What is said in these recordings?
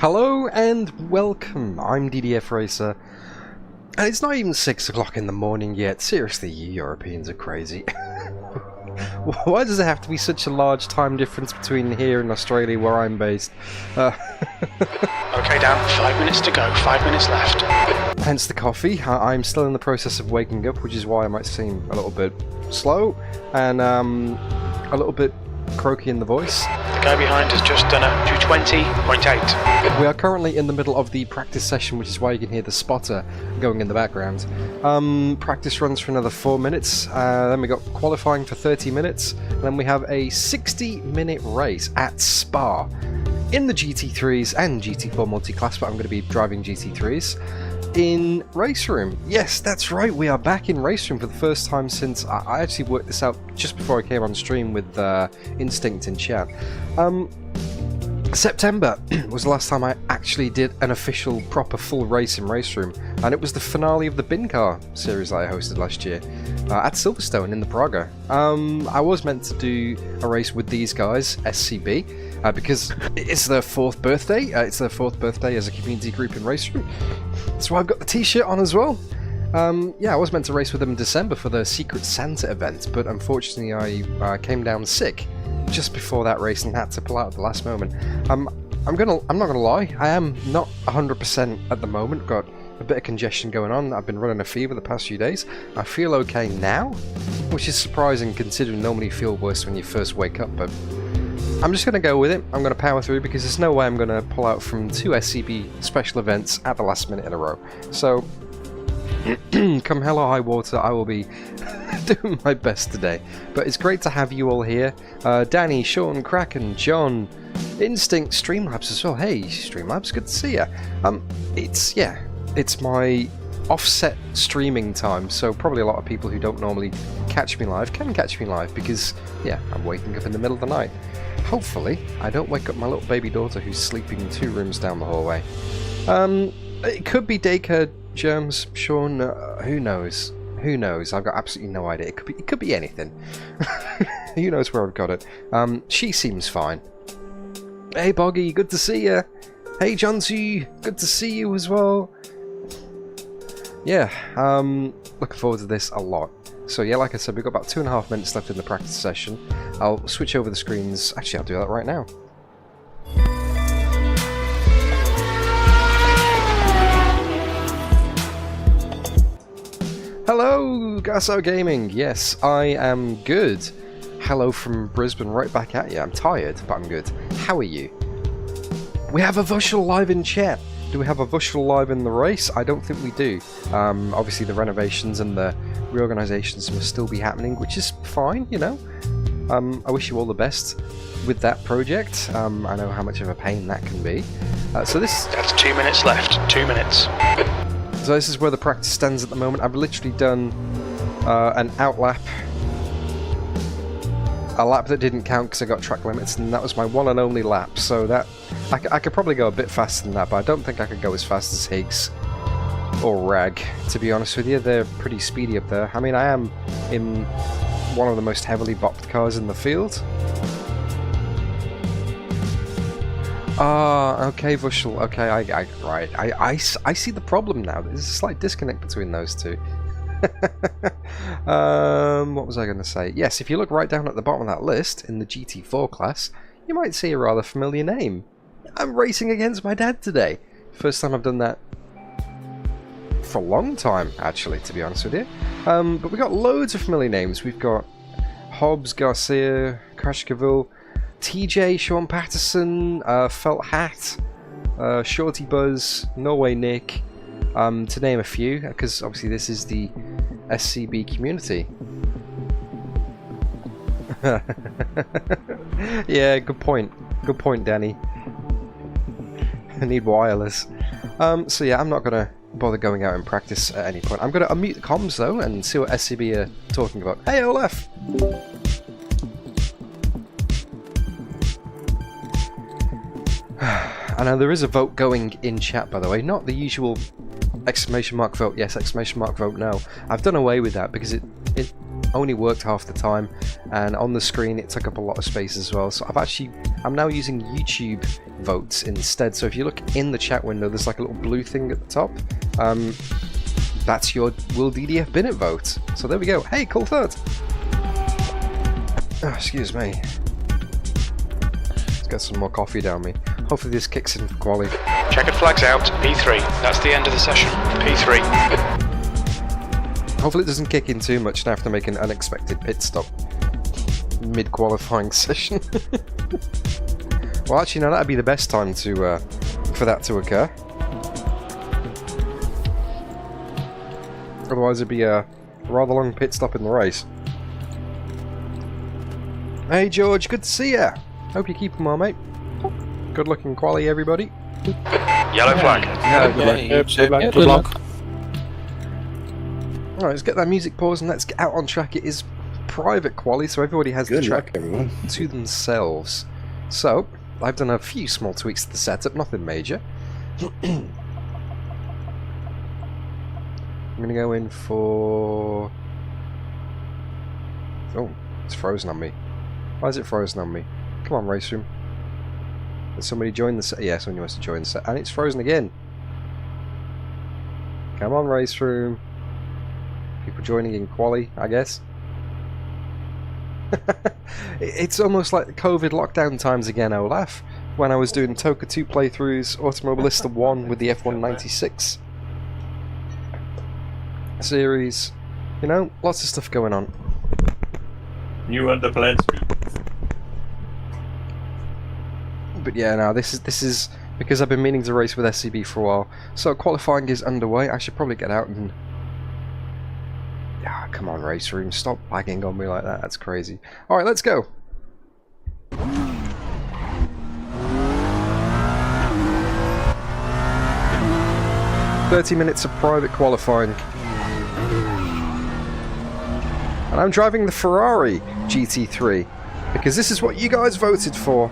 Hello and welcome, I'm DDF Racer, and it's not even 6 o'clock in the morning yet. Seriously, you Europeans are crazy. Why does there have to be such a large time difference between here and Australia where I'm based? Okay, Dan, 5 minutes to go, 5 minutes left. Hence the coffee. I'm still in the process of waking up, which is why I might seem a little bit slow and a little bit croaky in the voice. The guy behind has just done a 220.8. We are currently in the middle of the practice session, which is why you can hear the spotter going in the background. Practice runs for another 4 minutes, then we got qualifying for 30 minutes, and then we have a 60-minute race at Spa in the GT3s and GT4 Multiclass, but I'm going to be driving GT3s in RaceRoom. Yes, that's right, we are back in RaceRoom for the first time since I actually worked this out just before I came on stream with Instinct in chat. September was the last time I actually did an official proper full race in RaceRoom, and it was the finale of the bin car series that I hosted last year at Silverstone in the Praga. I was meant to do a race with these guys, SCB, because it's their 4th birthday. It's their 4th birthday as a community group in RaceRoom. That's why I've got the t-shirt on as well. Yeah, I was meant to race with them in December for the Secret Santa event, but unfortunately I came down sick just before that race and had to pull out at the last moment. I'm not gonna lie, I am not 100% at the moment. Got a bit of congestion going on. I've been running a fever the past few days. I feel okay now, which is surprising considering normally you feel worse when you first wake up, but I'm just gonna go with it. I'm gonna power through because there's no way I'm gonna pull out from 2 SCB special events at the last minute in a row. So come hell or high water, I will be doing my best today. But it's great to have you all here. Danny, Sean, Kraken, John, Instinct, Streamlabs as well. Hey, Streamlabs, good to see ya. It's my offset streaming time, so probably a lot of people who don't normally catch me live can catch me live because, yeah, I'm waking up in the middle of the night. Hopefully, I don't wake up my little baby daughter who's sleeping 2 rooms down the hallway. It could be daycare germs, Sean. Who knows? Who knows? I've got absolutely no idea. It could be anything. Who knows where I've got it? She seems fine. Hey Boggy, good to see you. Hey Johnsy, good to see you as well. Yeah, looking forward to this a lot. So yeah, like I said, we've got about 2.5 minutes left in the practice session. I'll switch over the screens. Actually, I'll do that right now. Hello, Gasso Gaming. Yes, I am good. Hello from Brisbane, right back at you. I'm tired, but I'm good. How are you? We have a Vushel live in chat. Do we have a Vushel live in the race? I don't think we do. Obviously, the renovations and the reorganisations must still be happening, which is fine, you know. I wish you all the best with that project. I know how much of a pain that can be. That's 2 minutes left. 2 minutes. So this is where the practice stands at the moment. I've literally done an outlap. A lap that didn't count because I got track limits, and that was my one and only lap. So that I could probably go a bit faster than that, but I don't think I could go as fast as Higgs or Rag, to be honest with you. They're pretty speedy up there. I mean, I am in one of the most heavily bopped cars in the field. Ah, okay, Vushel. Okay, I see the problem now. There's a slight disconnect between those two. What was I going to say? Yes, if you look right down at the bottom of that list, in the GT4 class, you might see a rather familiar name. I'm racing against my dad today. First time I've done that for a long time, actually, to be honest with you. But we've got loads of familiar names. We've got Hobbs, Garcia, Krashkaville, TJ, Sean Patterson, Felt Hat, Shorty Buzz, Norway Nick, to name a few, because obviously this is the SCB community. Yeah, good point. Good point, Danny. I need wireless. So yeah, I'm not going to bother going out in practice at any point. I'm going to unmute the comms though and see what SCB are talking about. Hey Olaf! I know there is a vote going in chat, by the way, not the usual exclamation mark vote yes, exclamation mark vote no. I've done away with that because it only worked half the time, and on the screen it took up a lot of space as well. So I'm now using YouTube votes instead. So if you look in the chat window, there's like a little blue thing at the top. That's your Will DDF bin it vote. So there we go. Hey, cool third. Oh, excuse me. Let's get some more coffee down me. Hopefully this kicks in for quali. Checkered flags out, P3. That's the end of the session. P3. Hopefully it doesn't kick in too much and I have to make an unexpected pit stop mid-qualifying session. Well, actually, no, that'd be the best time to for that to occur. Otherwise, it'd be a rather long pit stop in the race. Hey, George, good to see ya. Hope you're keeping well, mate. Good luck in quali, everybody. Yellow flag. Good luck. Alright, let's get that music paused and let's get out on track. It is private quali, so everybody has the track to themselves. So, I've done a few small tweaks to the setup, nothing major. I'm going to go in for... Oh, it's frozen on me. Why is it frozen on me? Come on, RaceRoom. Did somebody join the set? Yeah, somebody must have joined the set. And it's frozen again. Come on, RaceRoom. People joining in quali, I guess. It's almost like the COVID lockdown times again, Olaf. When I was doing Toka 2 playthroughs, Automobilista 1 with the F196 series. You know, lots of stuff going on. You and the plans. But yeah, now this is because I've been meaning to race with SCB for a while. So qualifying is underway. I should probably get out and... Ah, come on, RaceRoom, stop lagging on me like that. That's crazy. Alright, let's go. .30 minutes of private qualifying. And I'm driving the Ferrari GT3 because this is what you guys voted for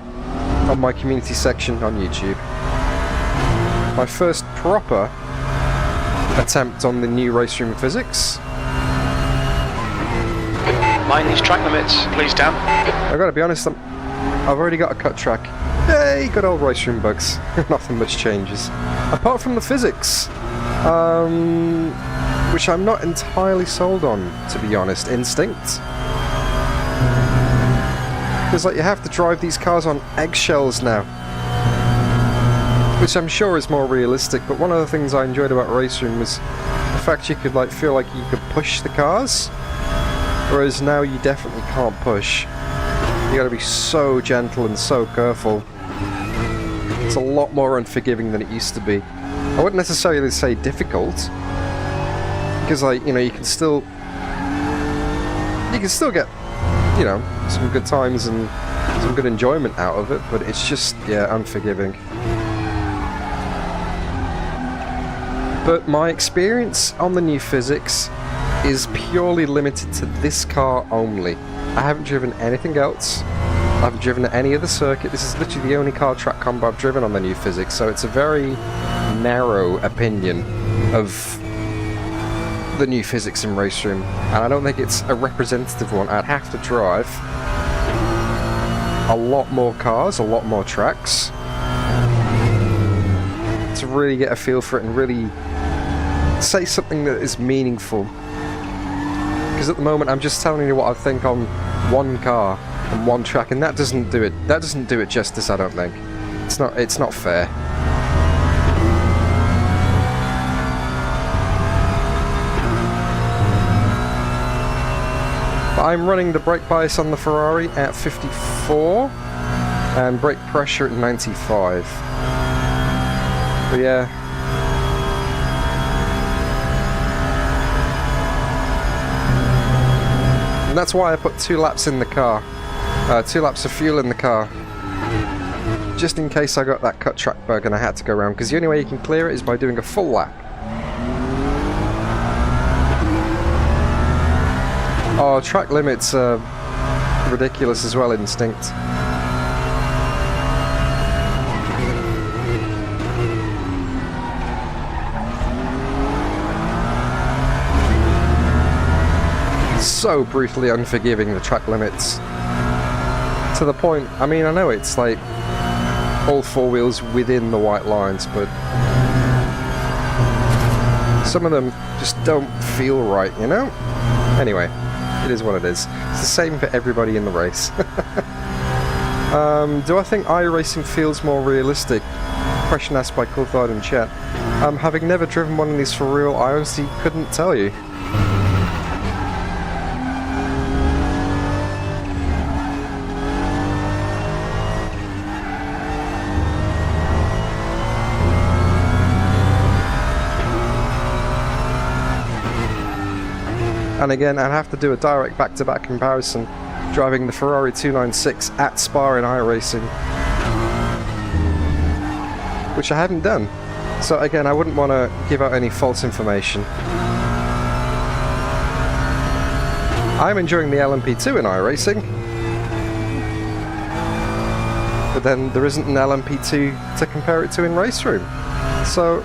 on my community section on YouTube. My first proper attempt on the new RaceRoom physics. Mind these track limits, please, Dan. I gotta be honest, I've already got a cut track. Yay, good old RaceRoom bugs. Nothing much changes. Apart from the physics. Which I'm not entirely sold on, to be honest. Instinct. Because like you have to drive these cars on eggshells now. Which I'm sure is more realistic, but one of the things I enjoyed about RaceRoom was the fact you could like feel like you could push the cars. Whereas now you definitely can't push. You gotta be so gentle and so careful. It's a lot more unforgiving than it used to be. I wouldn't necessarily say difficult, because like, you know, you can still get, you know, some good times and some good enjoyment out of it, but it's just, yeah, unforgiving. But my experience on the new physics is purely limited to this car only. I haven't driven anything else. I haven't driven at any other circuit. This is literally the only car track combo I've driven on the new physics, so it's a very narrow opinion of the new physics in RaceRoom, and I don't think it's a representative one. I'd have to drive a lot more cars, a lot more tracks to really get a feel for it and really say something that is meaningful. Because at the moment I'm just telling you what I think on one car and one track, and that doesn't do it. That doesn't do it justice, I don't think. It's not fair. I'm running the brake bias on the Ferrari at 54 and brake pressure at 95. But yeah. And that's why I put 2 laps in the car. 2 laps of fuel in the car. Just in case I got that cut track bug and I had to go around, because the only way you can clear it is by doing a full lap. Oh, track limits are ridiculous as well, Instinct. So brutally unforgiving, the track limits. To the point, I mean, I know it's like all four wheels within the white lines, but some of them just don't feel right, you know? Anyway, it is what it is. It's the same for everybody in the race. Do I think iRacing feels more realistic? Question asked by Coulthard in chat. Having never driven one of these for real, I honestly couldn't tell you. And again, I'd have to do a direct back-to-back comparison, driving the Ferrari 296 at Spa in iRacing, which I haven't done. So again, I wouldn't want to give out any false information. I'm enjoying the LMP2 in iRacing, but then there isn't an LMP2 to compare it to in RaceRoom. So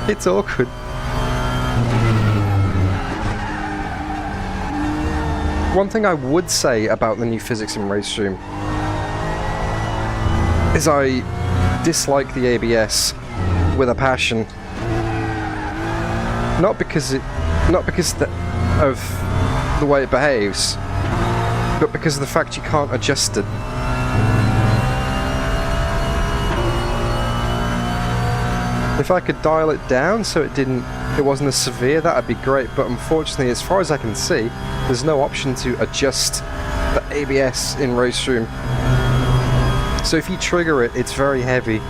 it's awkward. One thing I would say about the new physics in RaceRoom is I dislike the ABS with a passion. Not because of the way it behaves, but because of the fact you can't adjust it. If I could dial it down so it wasn't as severe, that would be great, but unfortunately, as far as I can see, there's no option to adjust the ABS in RaceRoom. So if you trigger it, it's very heavy.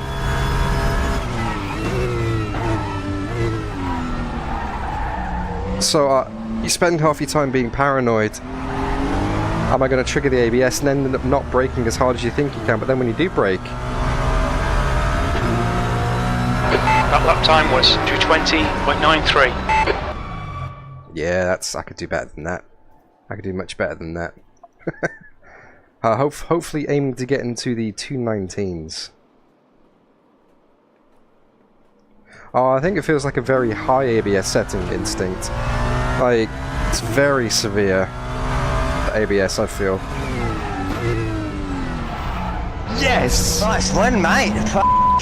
So you spend half your time being paranoid. Am I going to trigger the ABS and end up not braking as hard as you think you can, but then when you do brake... That lap time was 2:20.93. Yeah, I could do better than that. I could do much better than that. Hopefully aiming to get into the 219s. Oh, I think it feels like a very high ABS setting, Instinct. Like, it's very severe, the ABS, I feel. Yes! Nice one, mate!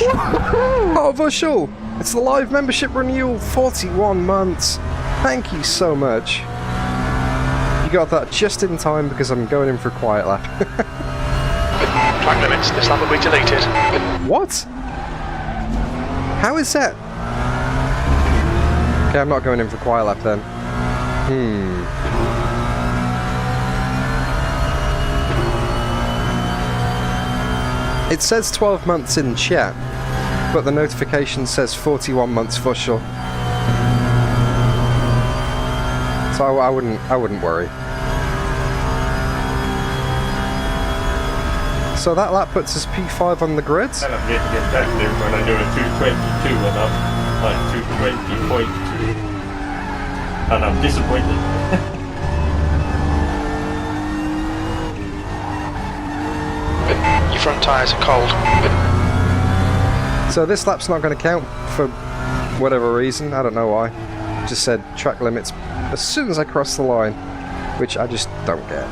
Oh, Vushal! It's the live membership renewal, 41 months. Thank you so much. You got that just in time because I'm going in for a quiet lap. Track limits, this lap will be deleted. What? How is that? Okay, I'm not going in for a quiet lap then. It says 12 months in chat, but the notification says 41 months Vushal. So I wouldn't worry. So that lap puts us P5 on the grid. And I'm getting effective when I do a 222 and I'm like 220.2. And I'm disappointed. Your front tyres are cold. So this lap's not going to count for whatever reason. I don't know why. Just said track limits as soon as I cross the line, which I just don't get.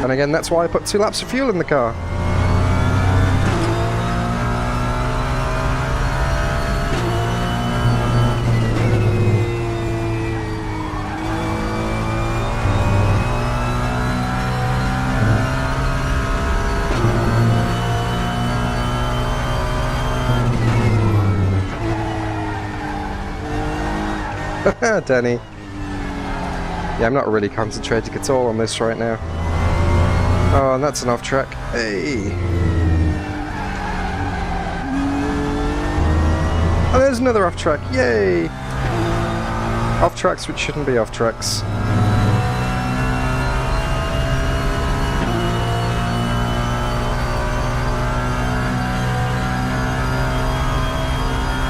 And again, that's why I put 2 laps of fuel in the car. Danny. Yeah, I'm not really concentrating at all on this right now. Oh, and that's an off track. Hey. Oh, there's another off track. Yay! Off tracks which shouldn't be off tracks.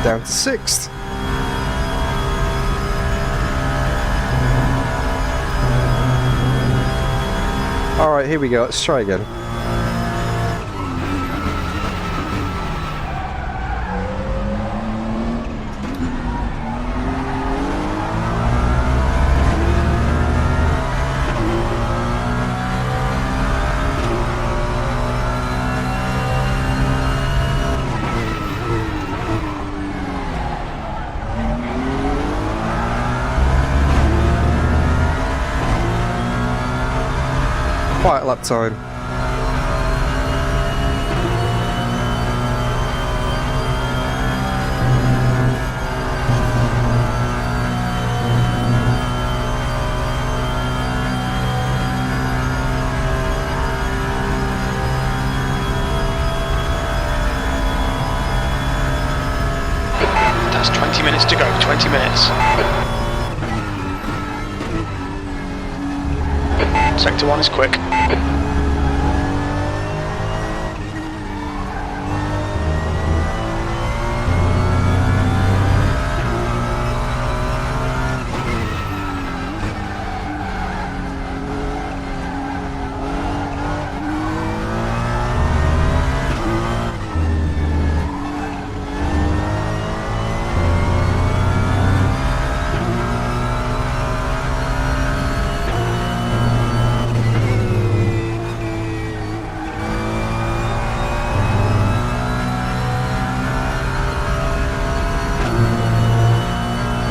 Down to 6th. Alright, here we go. Let's try again. quiet lap time. That's 20 minutes to go, 20 minutes. Sector 1 is quick.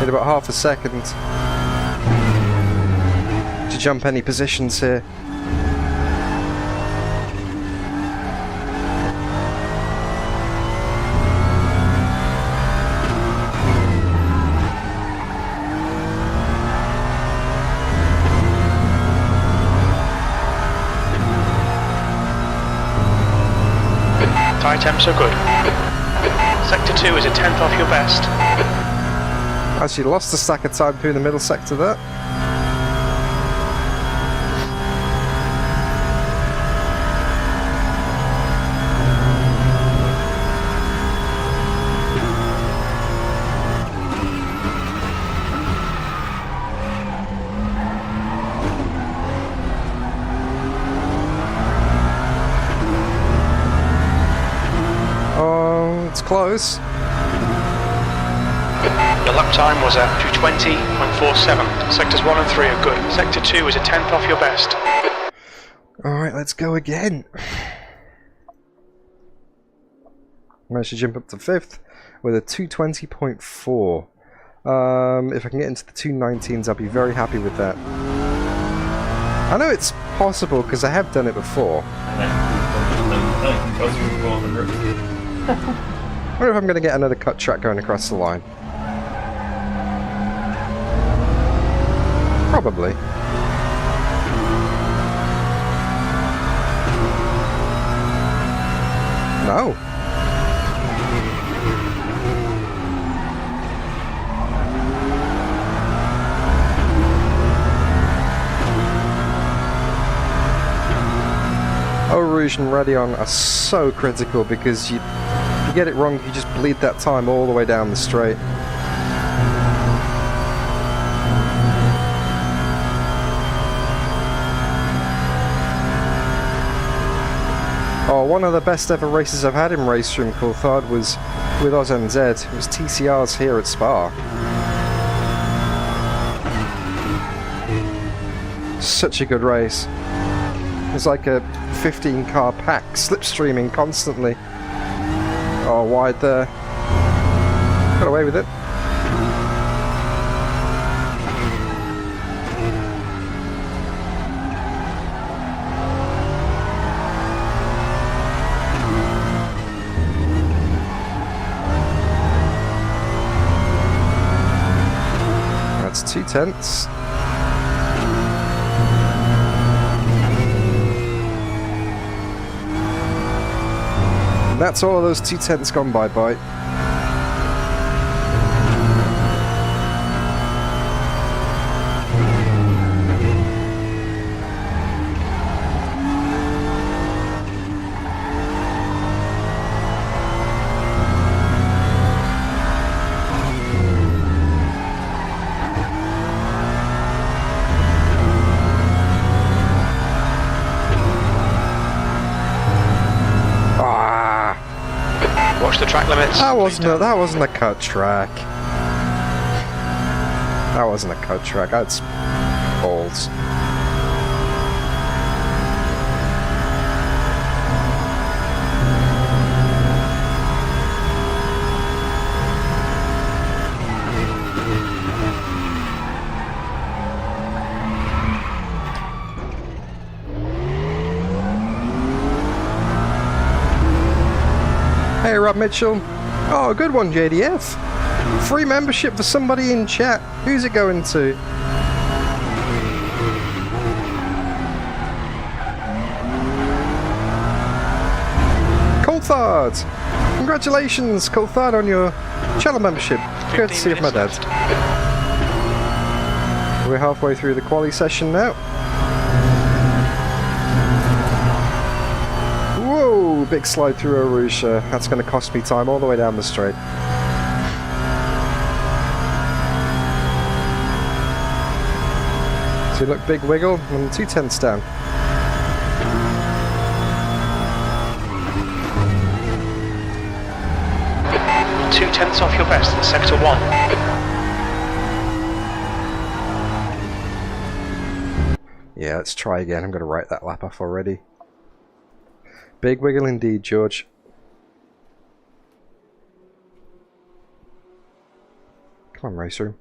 Need about half a second to jump any positions here. Tyre temps are good. Sector 2 is a tenth off your best. Actually lost a stack of time through the middle sector there. Oh, it's close. Your lap time was at 2:20.47. Sectors 1 and 3 are good. Sector 2 is a tenth off your best. Alright, let's go again. Managed to jump up to 5th with a 2:20.4. If I can get into the 2:19s, I'll be very happy with that. I know it's possible because I have done it before. I wonder if I'm going to get another cut track going across the line. Probably. No. Eau Rouge and Radeon are so critical because you get it wrong, you just bleed that time all the way down the straight. Oh, one of the best ever races I've had in RaceRoom Coulthard was with OzMZ. It was TCR's here at Spa. Such a good race. It was like a 15-car pack, slipstreaming constantly. Oh, wide there. Got away with it. That's 2/10. That's all of those 2/10s gone bye-bye. Watch the track limits. That wasn't a cut track. That wasn't a cut track. That's balls. Hey, Rob Mitchell. Oh, good one, JDF. Free membership for somebody in chat. Who's it going to? Coulthard. Congratulations, Coulthard, on your channel membership. Courtesy of my dad. We're halfway through the quali session now. Whoa, big slide through Eau Rouge. That's going to cost me time all the way down the straight. So look, big wiggle and 2/10 down. Two-tenths off your best in sector 1. Yeah, let's try again. I'm going to write that lap off already. Big wiggle indeed, George. Come on, RaceRoom.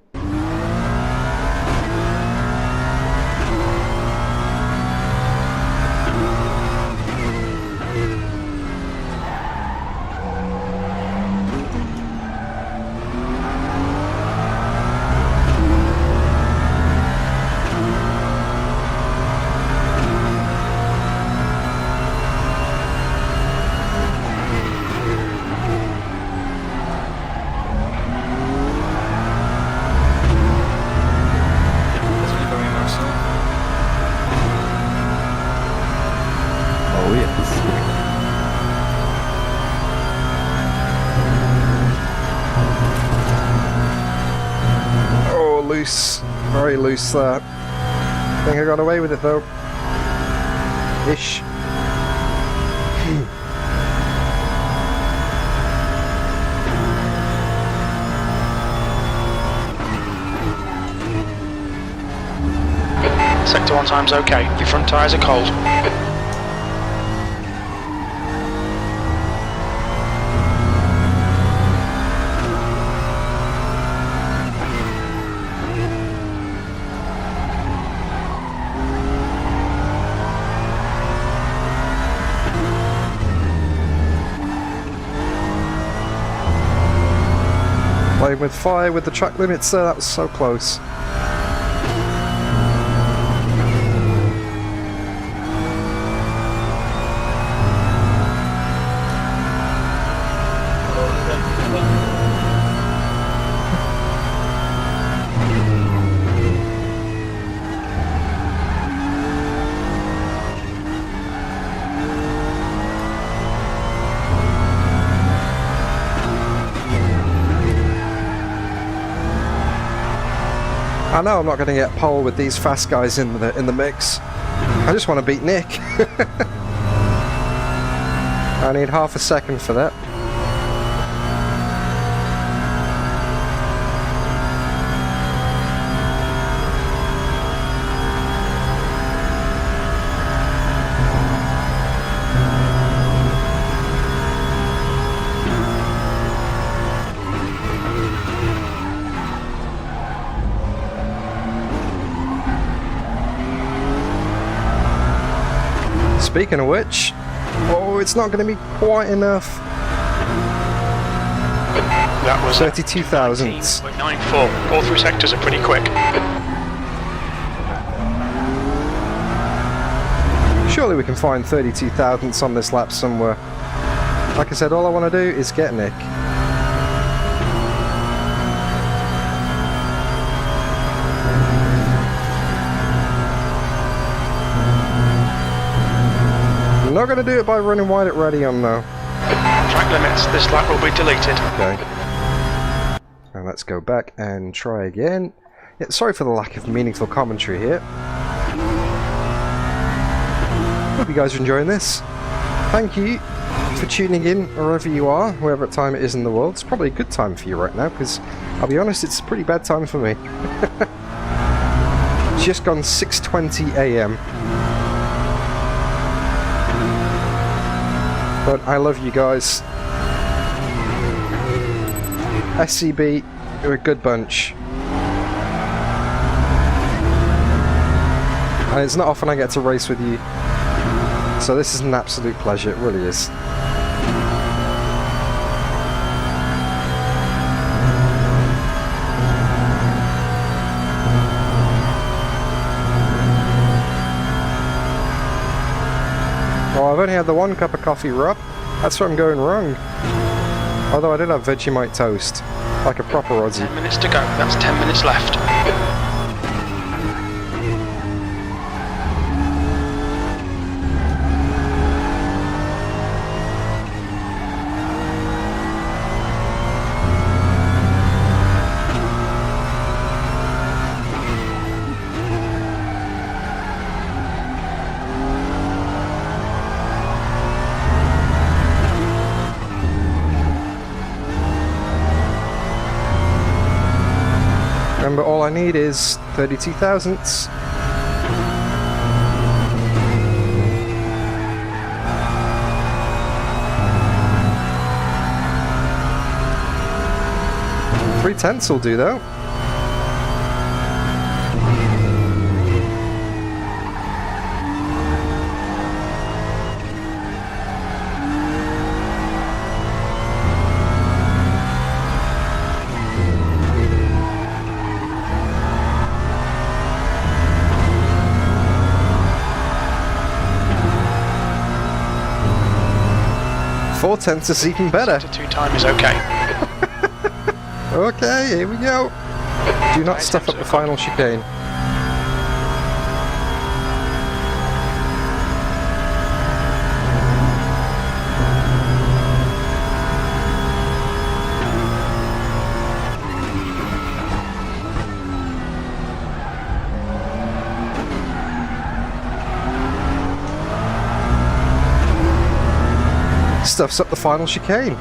Very loose there. I think I got away with it though. Ish. Sector 1 time's okay. Your front tyres are cold. Playing with fire with the track limits there, that was so close. I know I'm not going to get pole with these fast guys in the mix. I just want to beat Nick. I need half a second for that. Speaking of which, oh, it's not going to be quite enough. That was 32 thousandths. 94. All through sectors are pretty quick. Surely we can find 32 thousandths on this lap somewhere. Like I said, all I want to do is get Nick. I'm not going to do it by running wide at Radion though. Track limits, this lap will be deleted. Okay. Now let's go back and try again. Yeah, sorry for the lack of meaningful commentary here. Hope you guys are enjoying this. Thank you for tuning in wherever you are, wherever time it is in the world. It's probably a good time for you right now because I'll be honest, it's a pretty bad time for me. It's just gone 6:20 AM. But I love you guys. SCB, you're a good bunch. And it's not often I get to race with you. So this is an absolute pleasure, it really is. Oh, I've only had the one cup of coffee, Rob. That's where I'm going wrong. Although I did have Vegemite toast, like a proper Aussie. 10 minutes to go. That's 10 minutes left. Remember, all I need is 32 thousandths. Three tenths will do though. Four tenths is even better. Sector 2 time is okay. Okay, here we go. Do not stuff up the final chicane. Stuffs up the final chicane.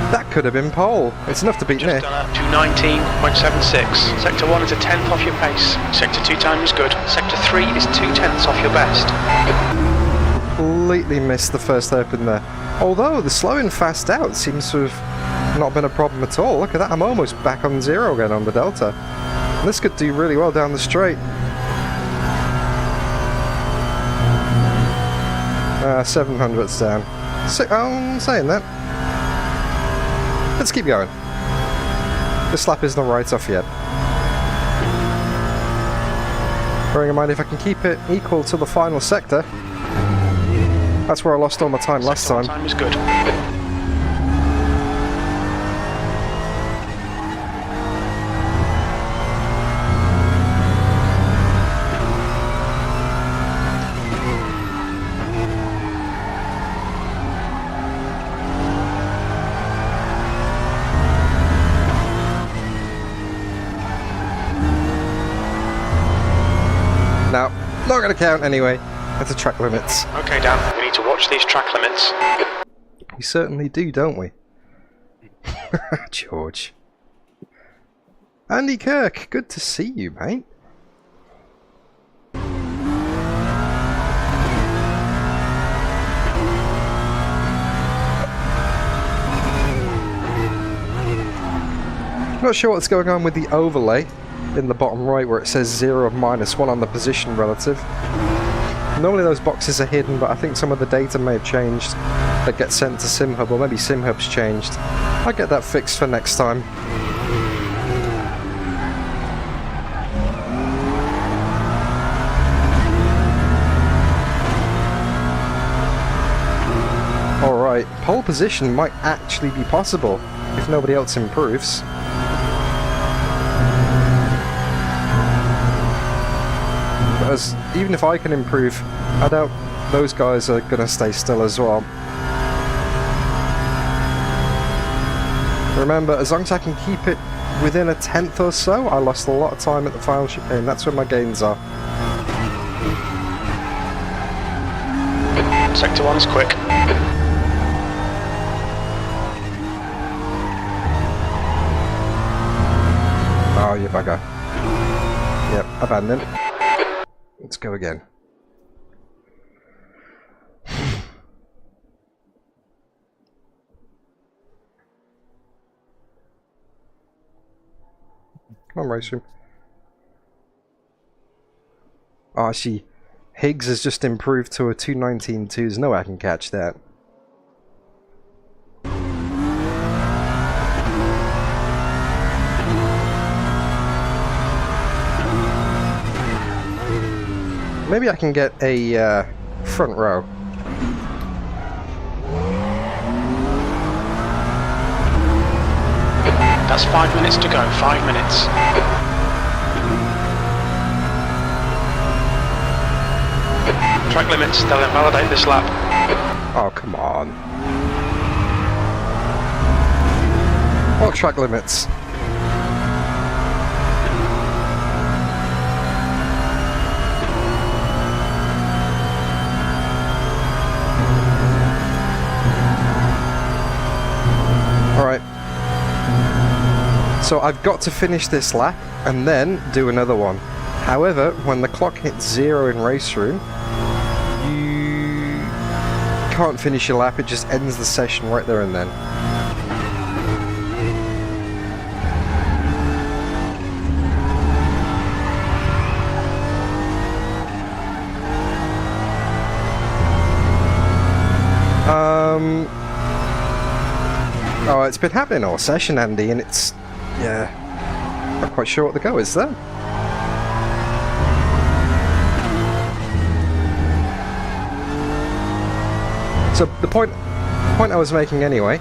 That could have been pole. It's enough to beat Nick. Just done at 219.76. Sector 1 is a tenth off your pace. Sector 2 time is good. Sector 3 is 2/10 off your best. Completely missed the first hairpin there. Although the slowing fast out seems to have not been a problem at all. Look at that, I'm almost back on zero again on the Delta. This could do really well down the straight. 700's down. I'm saying that. Let's keep going. This lap isn't right off yet. Bearing in mind, if I can keep it equal to the final sector, that's where I lost all my time last time. Time is good. Now, not going to count anyway. That's the track limits. Okay, Dan, we need to watch these track limits. We certainly do, don't we? George. Andy Kirk, good to see you, mate. Not sure what's going on with the overlay in the bottom right where it says 0 -1 on the position relative. Normally those boxes are hidden, but I think some of the data may have changed that gets sent to SimHub, or maybe SimHub's changed. I'll get that fixed for next time. Alright, pole position might actually be possible if nobody else improves. As even if I can improve, I doubt those guys are going to stay still as well. Remember, as long as I can keep it within a tenth or so, I lost a lot of time at the final chicane. That's where my gains are. Sector 1 is quick. Oh, you bugger. Yep, abandoned. Let's go again. Come on, RaceRoom. Oh, see, Higgs has just improved to a 219.2. There's no way I can catch that. Maybe I can get a front row. That's 5 minutes to go, 5 minutes. Track limits, they'll invalidate this lap. Oh, come on. What track limits? Alright. So I've got to finish this lap and then do another one. However, when the clock hits 0 in RaceRoom, you can't finish your lap, it just ends the session right there and then. Oh, it's been happening all session, Andy, and it's... yeah... not quite sure what the go is there. So the point I was making anyway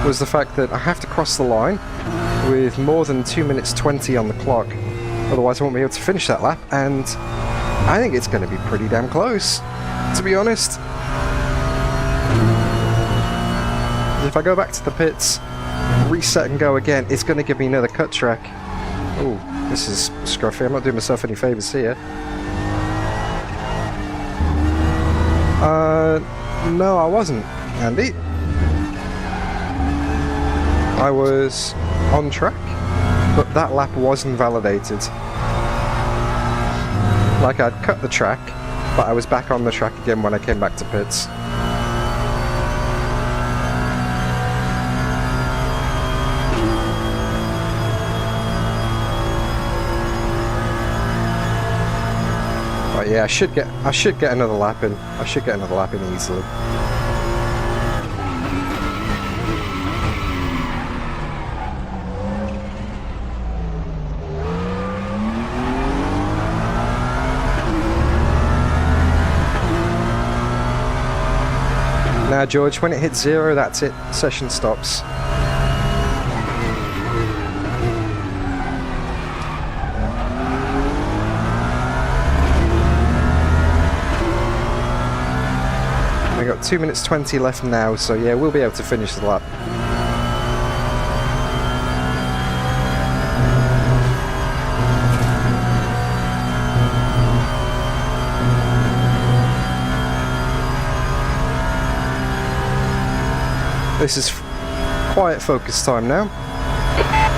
was the fact that I have to cross the line with more than 2 minutes 20 on the clock, otherwise I won't be able to finish that lap, and I think it's going to be pretty damn close, to be honest. If I go back to the pits, reset and go again, it's going to give me another cut track. Oh, this is scruffy. I'm not doing myself any favours here. No, I wasn't, Andy. I was on track, but that lap was invalidated. Like I'd cut the track, but I was back on the track again when I came back to pits. Yeah, I should get another lap in. I should get another lap in easily. Now, George, when it hits 0, that's it. Session stops. We've got 2 minutes 20 left now, so yeah, we'll be able to finish the lap. This is quiet focus time now.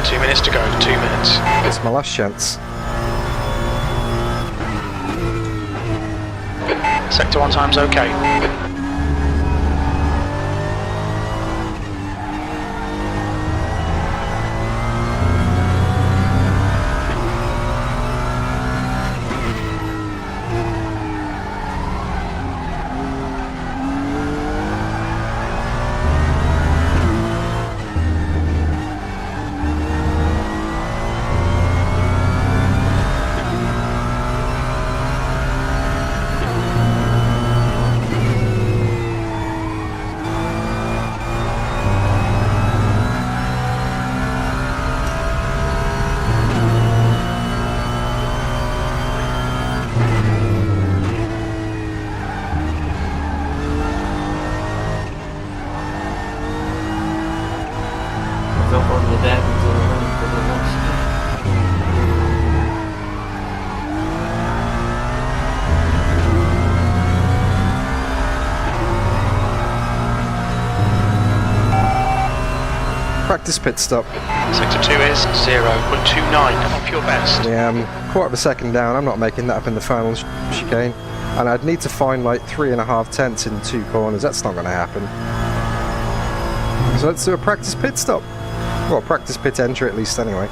2 minutes to go, 2 minutes. It's my last chance. Sector 1 time's okay. Practice pit stop. Sector 2 is 0.29 off your best. Yeah, I'm quarter of a second down. I'm not making that up in the final chicane. And I'd need to find like 3.5 tenths in 2 corners. That's not going to happen. So let's do a practice pit stop. Well, practice pit entry at least anyway.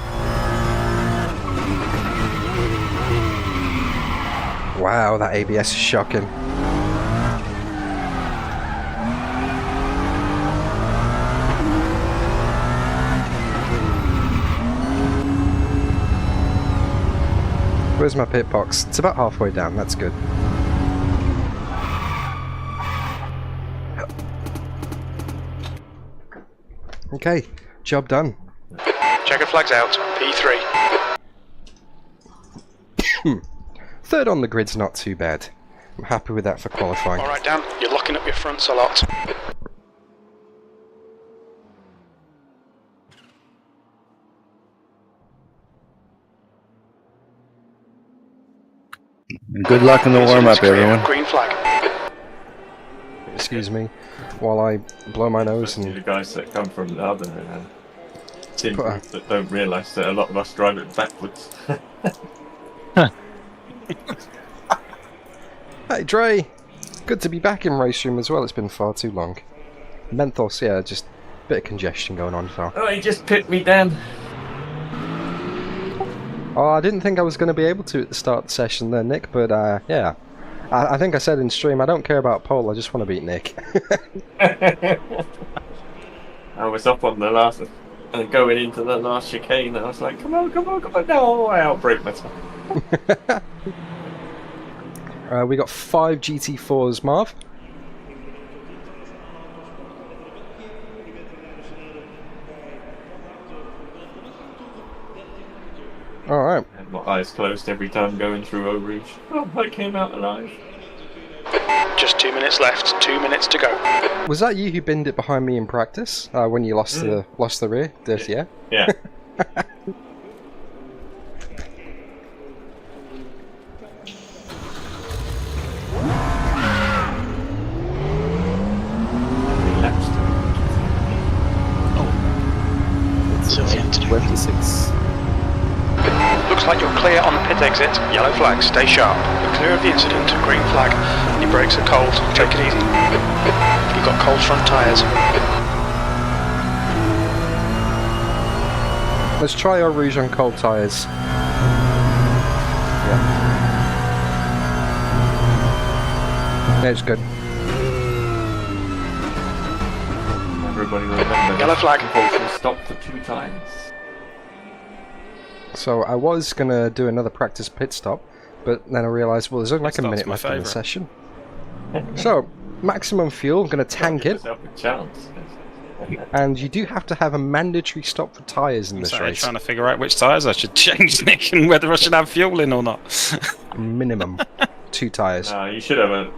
Wow, that ABS is shocking. Where's my pit box? It's about halfway down, that's good. Okay, job done. Checker flags out. P3. Third on the grid's not too bad. I'm happy with that for qualifying. Alright, Dan, you're locking up your fronts a lot. Good luck in the warm-up, everyone. Green flag. Excuse me, while I blow my nose The and... guys that come from the other team that don't realise that a lot of us drive it backwards. Hey Dre! Good to be back in RaceRoom as well, it's been far too long. Menthos, yeah, just a bit of congestion going on, fell. Oh, he just picked me down. Oh, I didn't think I was going to be able to at the start of the session there, Nick, but yeah. I think I said in stream, I don't care about pole, I just want to beat Nick. I was up on the last, and going into the last chicane, I was like, come on, no, I outbrake myself. We got 5 GT4s, Marv. Alright. And my eyes closed every time going through Eau Rouge. Oh, I came out alive. Just 2 minutes left, 2 minutes to go. Was that you who binned it behind me in practice when you lost the rear? Dirty, yeah? Yeah. Sylvia, 26. looks like you're clear on the pit exit. Yellow flag, stay sharp. You're clear of the incident. Green flag. Your brakes are cold. Take it easy. You've got cold front tyres. Let's try our Rouge on cold tyres. Yeah, it's good. Everybody remember. Yellow flag. Compulsory stop for 2 times. So I was going to do another practice pit stop, but then I realised, well, there's only like a minute left in the session. So, maximum fuel, I'm going to tank it. Yourself a chance. And you do have to have a mandatory stop for tyres in this So race. trying to figure out which tyres I should change, Nick, and whether I should have fuel in or not. Minimum 2 tyres. You should have a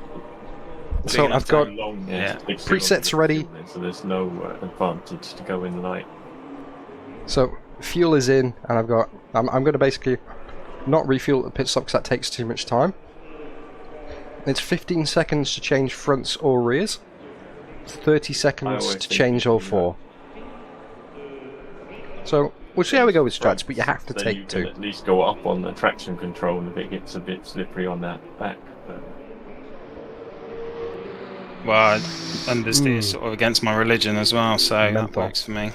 So I've got long presets ready. So there's no advantage to go in light. So fuel is in, and I've got. I'm going to basically not refuel at the pit stop because that takes too much time. It's 15 seconds to change fronts or rears. 30 seconds to change all 4. So we'll see how we go with strats, but you have to So take you 2. can at least go up on the traction control if it gets a bit slippery on that back. But Well, understeer sort of against my religion as well, so that Mental. works for me.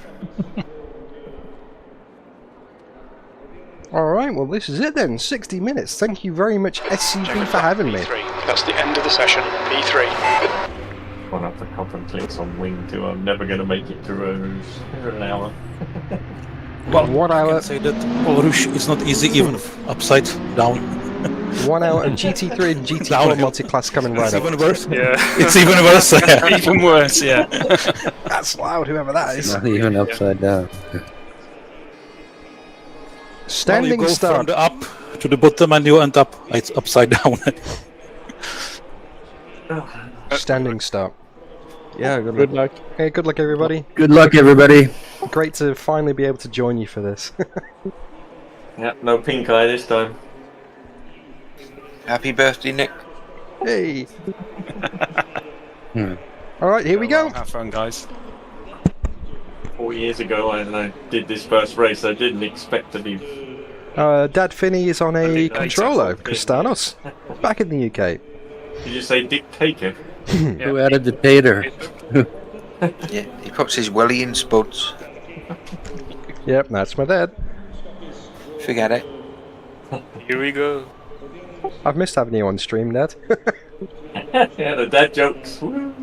Alright, well this is it then. 60 minutes. Thank you very much, SCB, for having me. P3. That's the end of the session. P3. one up a couple of clicks on wing 2. I'm never going to make it to Rouge for an hour. Well, 1 I hour, can say that Eau Rouge is not easy, even upside down. 1 hour, and GT3 and GT4 Downhill. Multiclass coming right It's up. even worse. Yeah. It's even worse. Even worse, yeah. That's loud, whoever that is. Not even upside down. Standing Well, you go start. from the up to the bottom and you end up it's upside down. Standing start. Yeah, Good luck. Hey, good luck everybody. Good luck, everybody. Great to finally be able to join you for this. Yeah, no pink eye this time. Happy birthday, Nick. Hey. Alright, here we go. Have fun, guys. 4 years ago when I did this first race, I didn't expect to be... Dad Finney is on a think controller, that's Cristanos. Back in the UK. Did you say dictator? Who added the tater? Yeah, he puts his welly in spuds. Yep, that's my dad. Forget it. Here we go. I've missed having you on stream, Dad. Yeah, the dad jokes. Woo.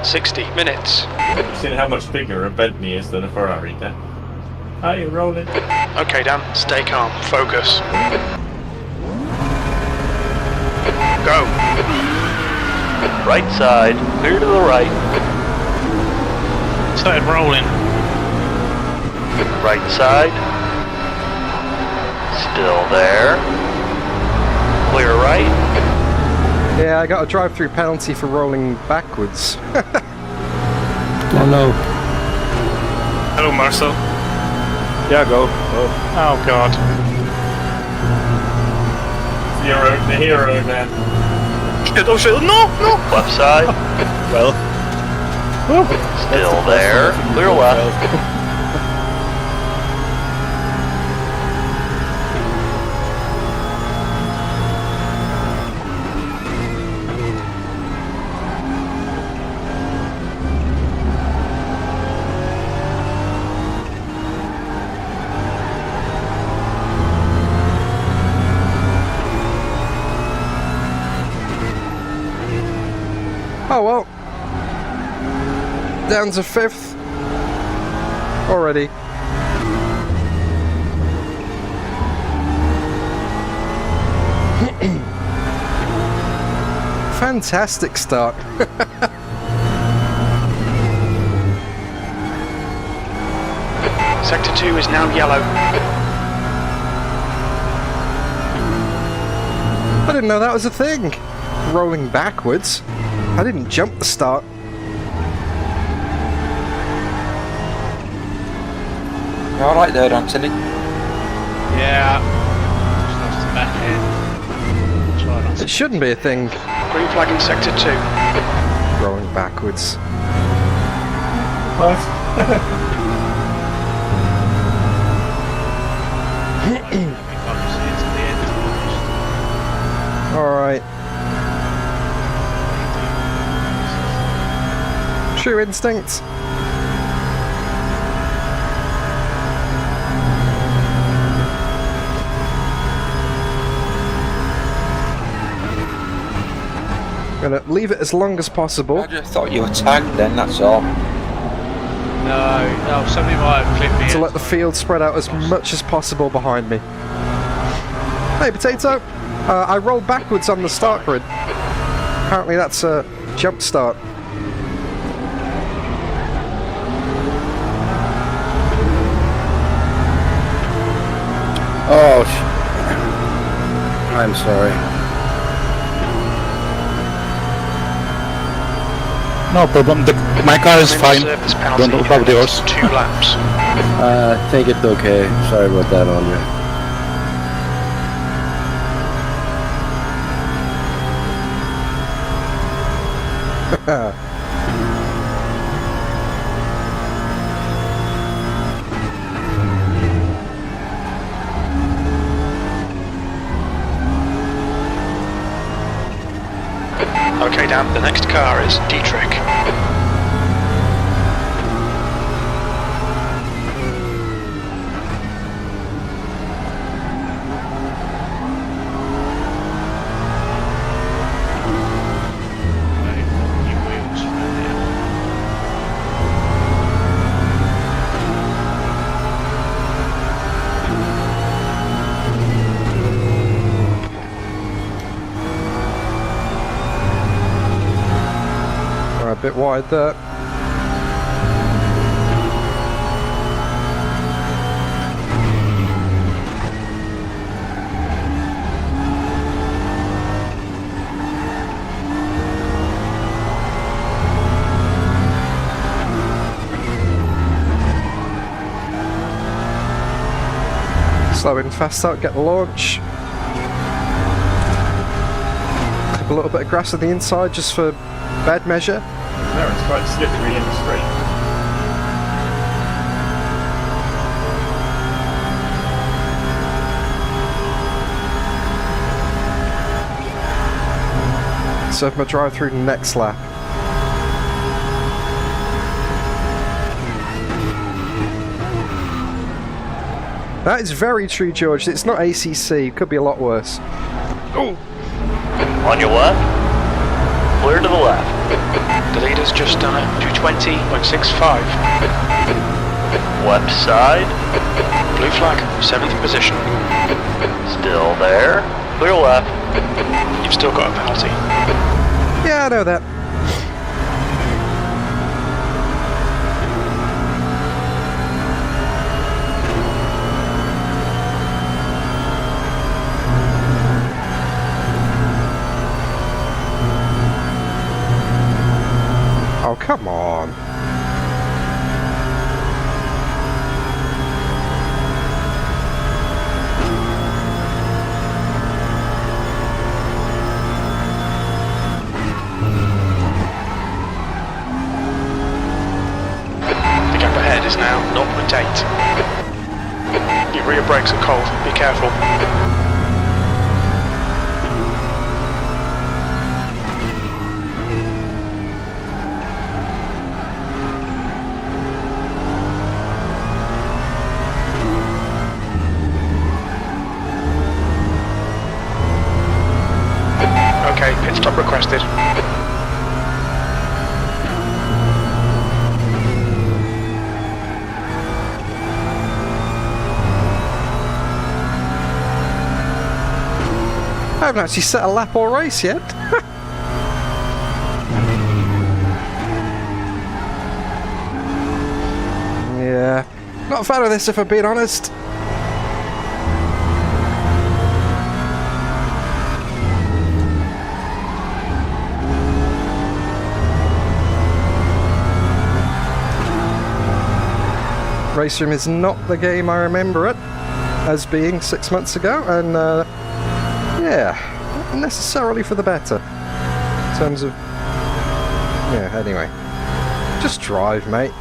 60 minutes. You've seen how much bigger a Bentley is than a Ferrari, Dan? Are you rolling? Okay, Dan, stay calm. Focus. Go. Right side, clear to the right. Started rolling. Right side. Still there. Clear right. Yeah, I got a drive-through penalty for rolling backwards. Oh no. Hello, Marcel. Yeah, go. Oh God. The hero then. Shit, oh shit, no! Left side. Well. Still there. Clear left. Oh well. Down to 5th. Already. Fantastic start. Sector 2 is now yellow. I didn't know that was a thing. Rolling backwards. I didn't jump the start. You alright there, Anthony? Yeah. Just lost the back end. Try not It shouldn't be a thing. Green flag in sector 2. Rolling backwards. What? Alright. True instinct. Gonna leave it as long as possible. I just thought you were tagged then, that's all. No, somebody might have clipped me. To let the field spread out as much as possible behind me. Hey, Potato! I rolled backwards on the start grid. Apparently that's a jump start. Oh, I'm sorry. No problem. My car is fine. Surface penalty Don't know in about the yours. next 2 laps. Take it okay. Sorry about that, Andre. Okay, Dan, the next car is Dietrich. A bit wide there. Slowing fast out, get the launch. Clip a little bit of grass on the inside just for bed measure. No, it's quite slippery in the straight. So if I drive through the next lap. That is very true, George. It's not ACC. It could be a lot worse. Oh. On your left. Clear to the left. The leader's just done it. 220.65. Left side. Blue flag, 7th position. Still there. Clear left. You've still got a penalty. Yeah, I know that. come on. The gap ahead is now 0.8. Your rear brakes are cold, be careful. Okay, pit stop requested. I haven't actually set a lap or race yet. Yeah, not a fan of this if I'm being honest. RaceRoom is not the game I remember it as being 6 months ago, and yeah, not necessarily for the better in terms of, yeah, anyway, just drive, mate.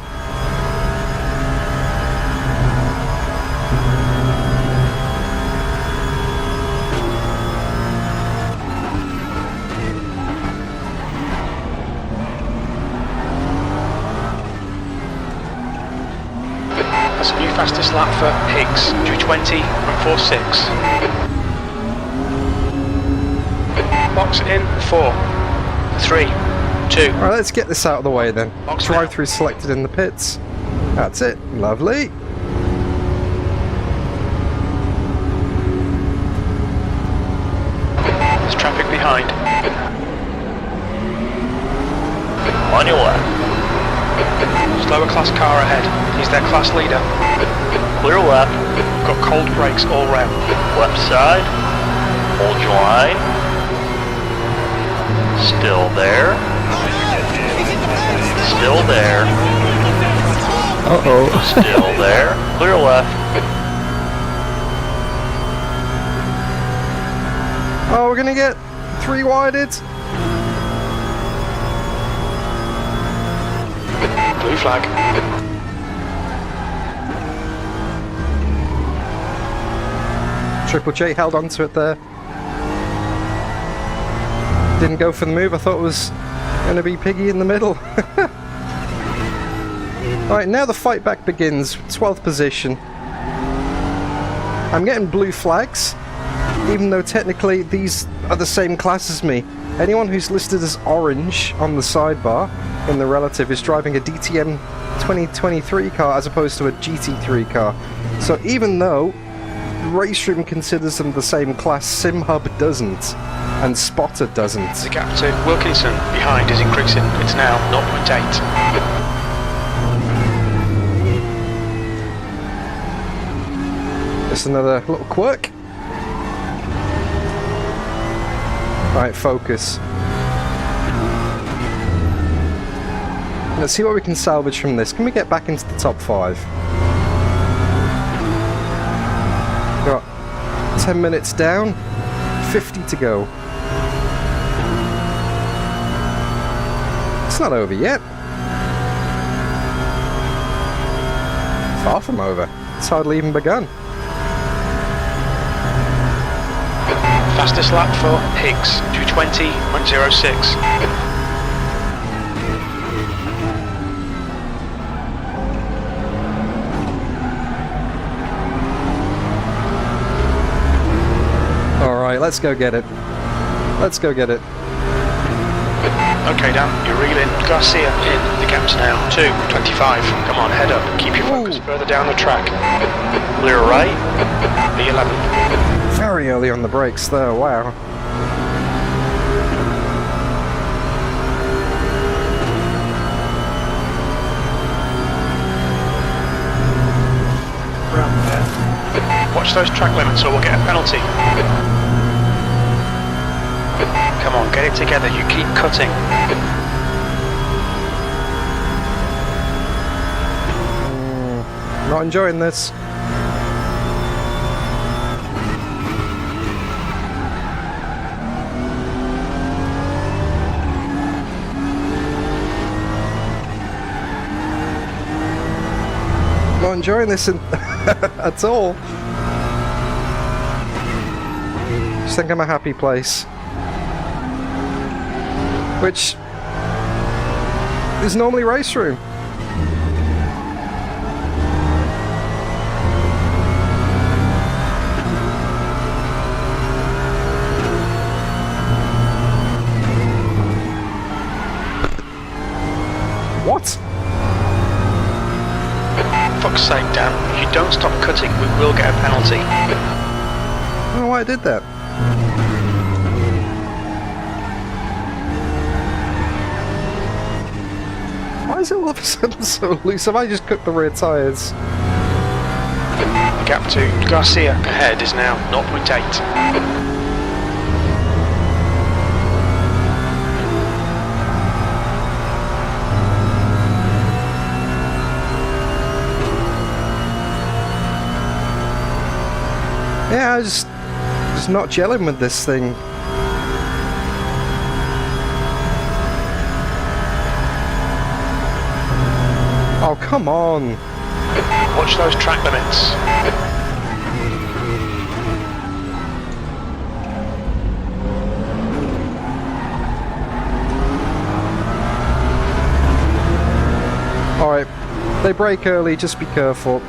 That's a new fastest lap for Higgs, 2:20.46. Box in 4, 3, 2. Alright, let's get this out of the way then. Box Drive now. through selected in the pits. That's it. Lovely. There's traffic behind. On your left. Slower class car ahead. He's their class leader. Clear left. Got cold brakes all round. Left side. Hold your line. Still there. Still there. Uh-oh. Still there. Clear left. Oh, we're gonna get 3-wided. Blue flag. Triple J held onto it there. Didn't go for the move. I thought it was going to be Piggy in the middle. Alright, now the fight back begins. 12th position. I'm getting blue flags, even though technically these are the same class as me. Anyone who's listed as orange on the sidebar in the relative is driving a DTM 2023 car as opposed to a GT3 car. So even though RaceRoom considers them the same class, SimHub doesn't, and Spotter doesn't. The gap to Wilkinson behind is increasing. It's now 0.8. Just another little quirk. Right, focus. Let's see what we can salvage from this. Can we get back into the top 5? Got 10 minutes down, 50 to go. It's not over yet. Far from over. It's hardly even begun. Fastest lap for Higgs, 2:20.06. Alright, let's go get it. Let's go get it. Okay, Dan, you're reeling. Garcia in. The gap's now 2:25. Come on, head up. Keep your focus further down the track. Clear right. B11. Very early on the brakes there, wow. Watch those track limits or we'll get a penalty. Come on, get it together. You keep cutting. Not enjoying this. Not enjoying this at all. Just think I'm a happy place. Which is normally RaceRoom. What? Fuck's sake, Dan. If you don't stop cutting, we will get a penalty. I don't know why I did that. Why is it all of a sudden so loose? Have I just cooked the rear tyres? The gap to Garcia ahead is now 0.8. Yeah, I just not gelling with this thing. Oh, come on. Watch those track limits. Alright, they brake early, just be careful.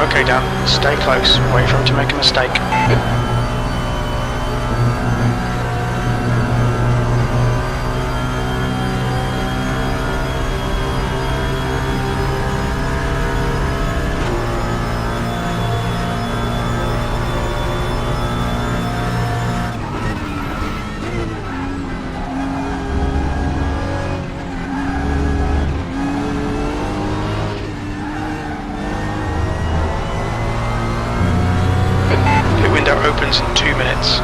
Okay, Dan, stay close. Wait for him to make a mistake. Opens in 2 minutes.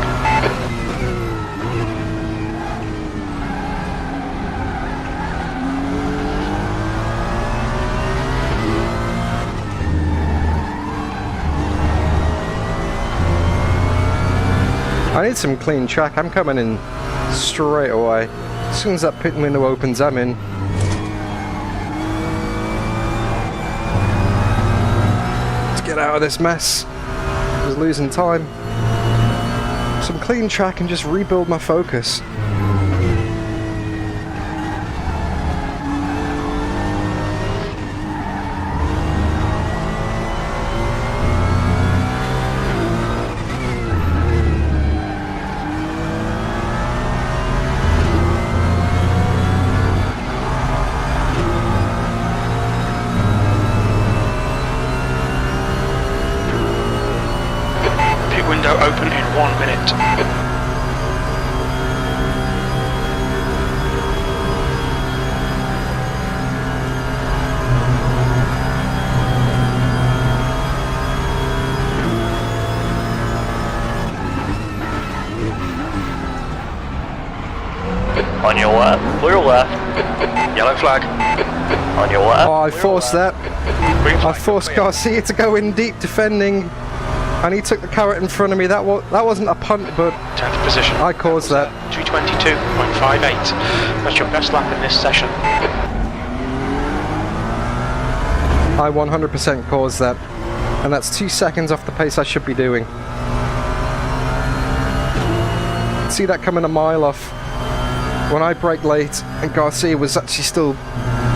I need some clean track. I'm coming in straight away. As soon as that pit window opens, I'm in. Let's get out of this mess. I was losing time. Some clean track and just rebuild my focus. Pit window open in 1 minute. On your left, clear left. Yellow flag. On your left. Oh, I forced that. Green I flag. forced Garcia to go in deep defending, and he took the carrot in front of me. That wasn't a punt, but 10th position. I caused that. 222.58. That's your best lap in this session. I 100% caused that, and that's 2 seconds off the pace I should be doing. See that coming a mile off. When I braked late and Garcia was actually still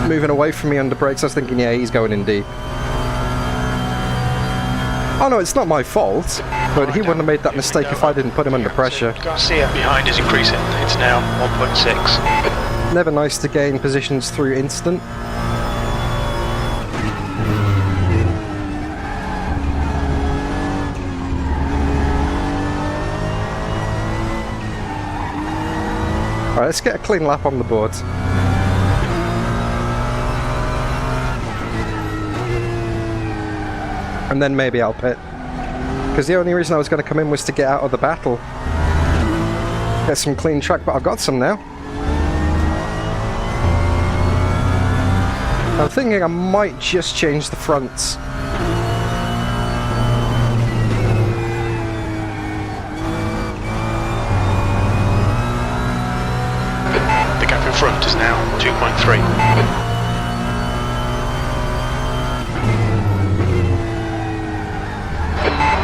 moving away from me under brakes, I was thinking, yeah, he's going in deep. Oh no, it's not my fault, but he wouldn't have made that mistake if I didn't put him under pressure. Garcia behind is increasing. It's now 1.6. Never nice to gain positions through instant. Alright, let's get a clean lap on the board. and then maybe I'll pit. Because the only reason I was going to come in was to get out of the battle. Get some clean track, but I've got some now. I'm thinking I might just change the fronts. The gap in front is now 2.3.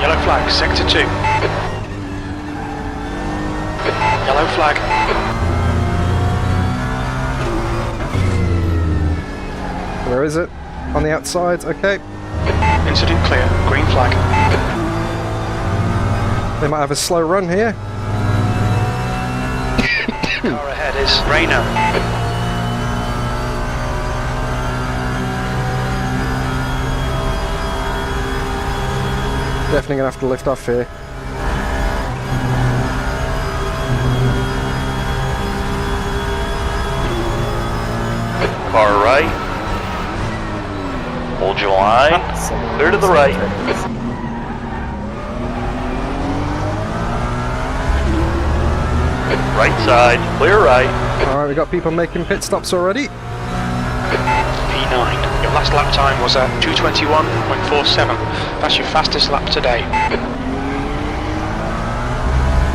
Yellow flag, sector 2. Yellow flag. Where is it? On the outside, okay. Incident clear, green flag. They might have a slow run here. Car ahead is Rayno. Definitely gonna have to lift off here. Car right. Hold your line. Clear to the right. Right side. Clear right. Alright, we got people making pit stops already. P9. Your last lap time was at 2:21.47. That's your fastest lap today.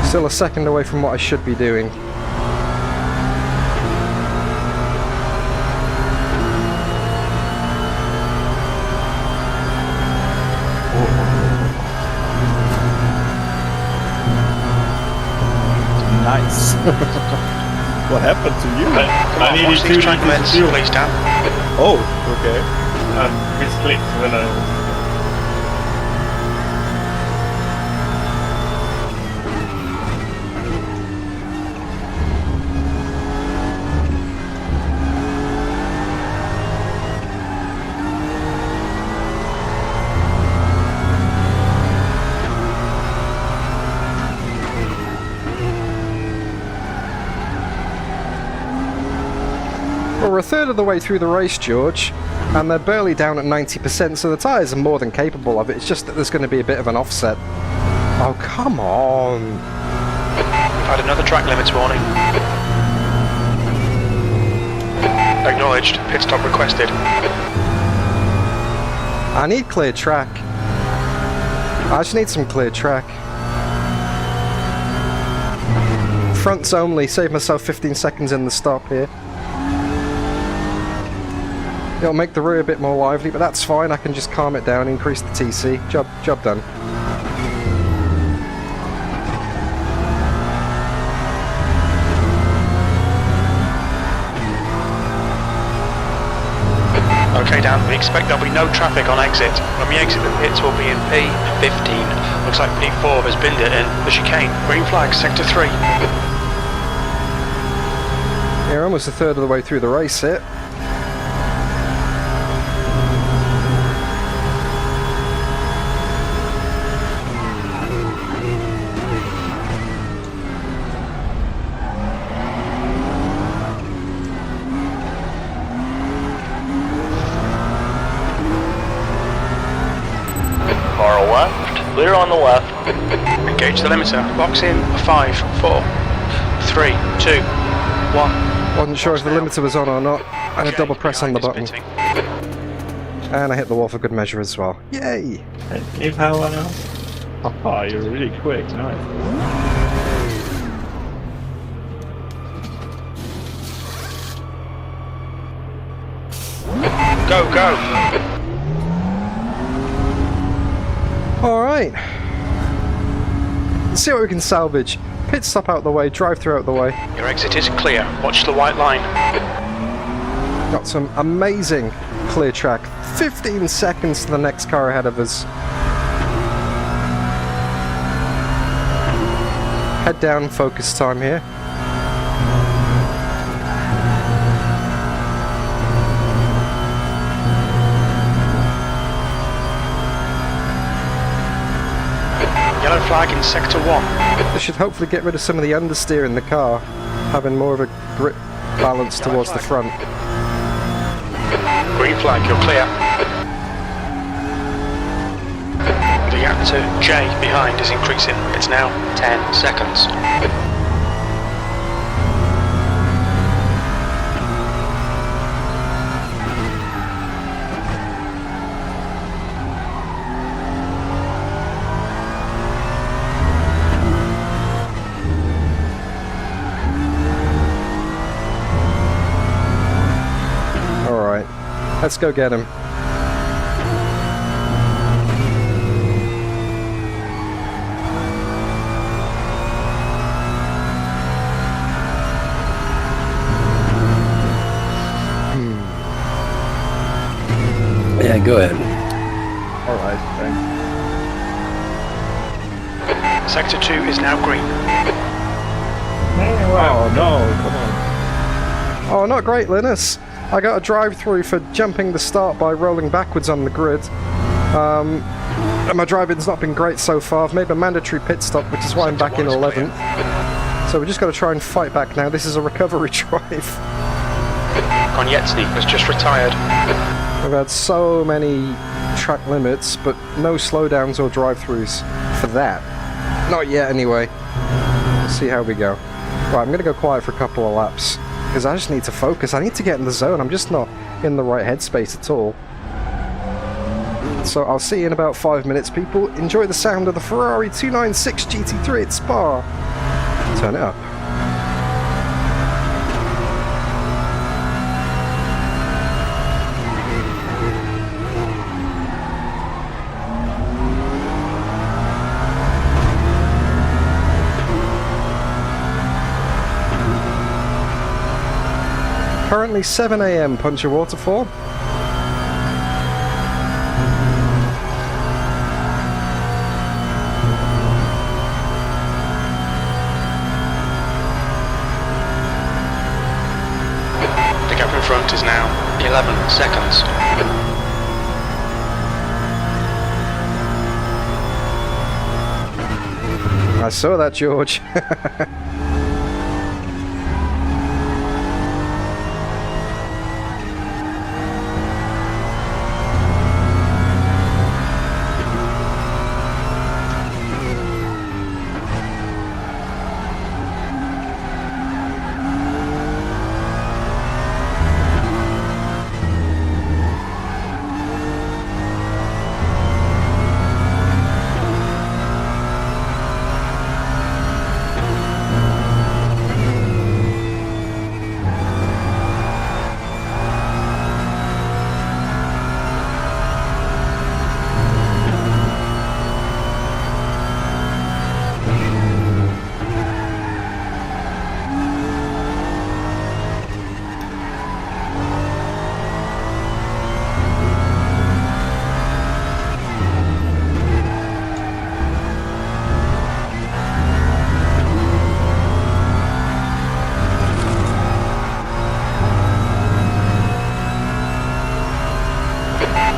Still a second away from what I should be doing. Nice. What happened to you? I needed 2 track liters of minutes, fuel. please, Dan. Oh, okay. Misclicked when I... Well, we're a third of the way through the race, George, and they're barely down at 90%, so the tyres are more than capable of it. It's just that there's going to be a bit of an offset. Oh, come on. We've had another track limits warning. Acknowledged. Pit stop requested. I need clear track. I just need some clear track. Fronts only. Save myself 15 seconds in the stop here. It'll make the rear a bit more lively, but that's fine. I can just calm it down, increase the TC. Job done. Okay, Dan, we expect there'll be no traffic on exit. When we exit the pits, we'll be in P15. Looks like P4 has binned it in the chicane. Green flag, sector 3. Yeah, almost a third of the way through the race here. Car left. Clear on the left. Engage the limiter. Box in. 5, 4, 3, 2, 1. Wasn't sure if the limiter was on or not. I had a double press on the button. And I hit the wall for good measure as well. Yay! If how I know. Oh, you're really quick. Nice. Go, go! Alright. Let's see what we can salvage. Pit stop out the way, drive through out the way. Your exit is clear. Watch the white line. Got some amazing clear track. 15 seconds to the next car ahead of us. Head down, focus time here. Yellow flag in sector 1. This should hopefully get rid of some of the understeer in the car, having more of a grip balance towards the front. Green flag, you're clear. gap to J behind is increasing. It's now 10 seconds. Alright, let's go get him. Yeah, go ahead. Alright, thanks. Sector 2 is now green. Oh no, come on. Oh, not great, Linus. I got a drive-through for jumping the start by rolling backwards on the grid. And my driving's not been great so far. I've made a mandatory pit stop, which is why I'm back in 11th. So we just got to try and fight back now. This is a recovery drive. Konietzny has just retired. We've had so many track limits, but no slowdowns or drive-throughs for that. Not yet, anyway. Let's see how we go. Right, I'm going to go quiet for a couple of laps, because I just need to focus. I need to get in the zone. I'm just not in the right headspace at all. So I'll see you in about 5 minutes, people. Enjoy the sound of the Ferrari 296 GT3 at Spa. Turn it up. Currently 7 AM, Puncher Waterfall. The gap in front is now 11 seconds. I saw that, George.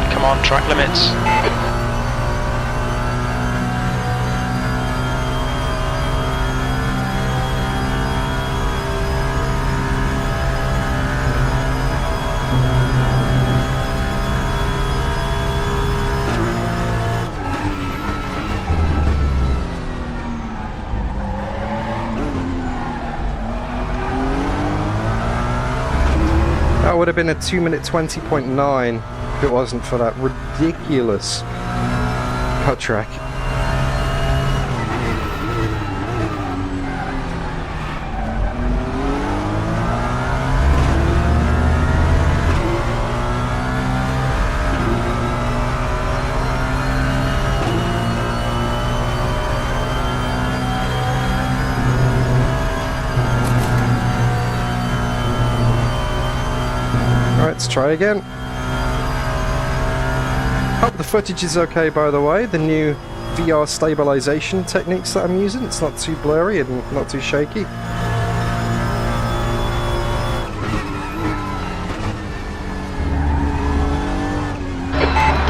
Come on, track limits. That would have been a 2-minute 20.9 if it wasn't for that ridiculous cut track. Let's try again. Hope the footage is okay, by the way. The new VR stabilization techniques that I'm using, it's not too blurry and not too shaky. The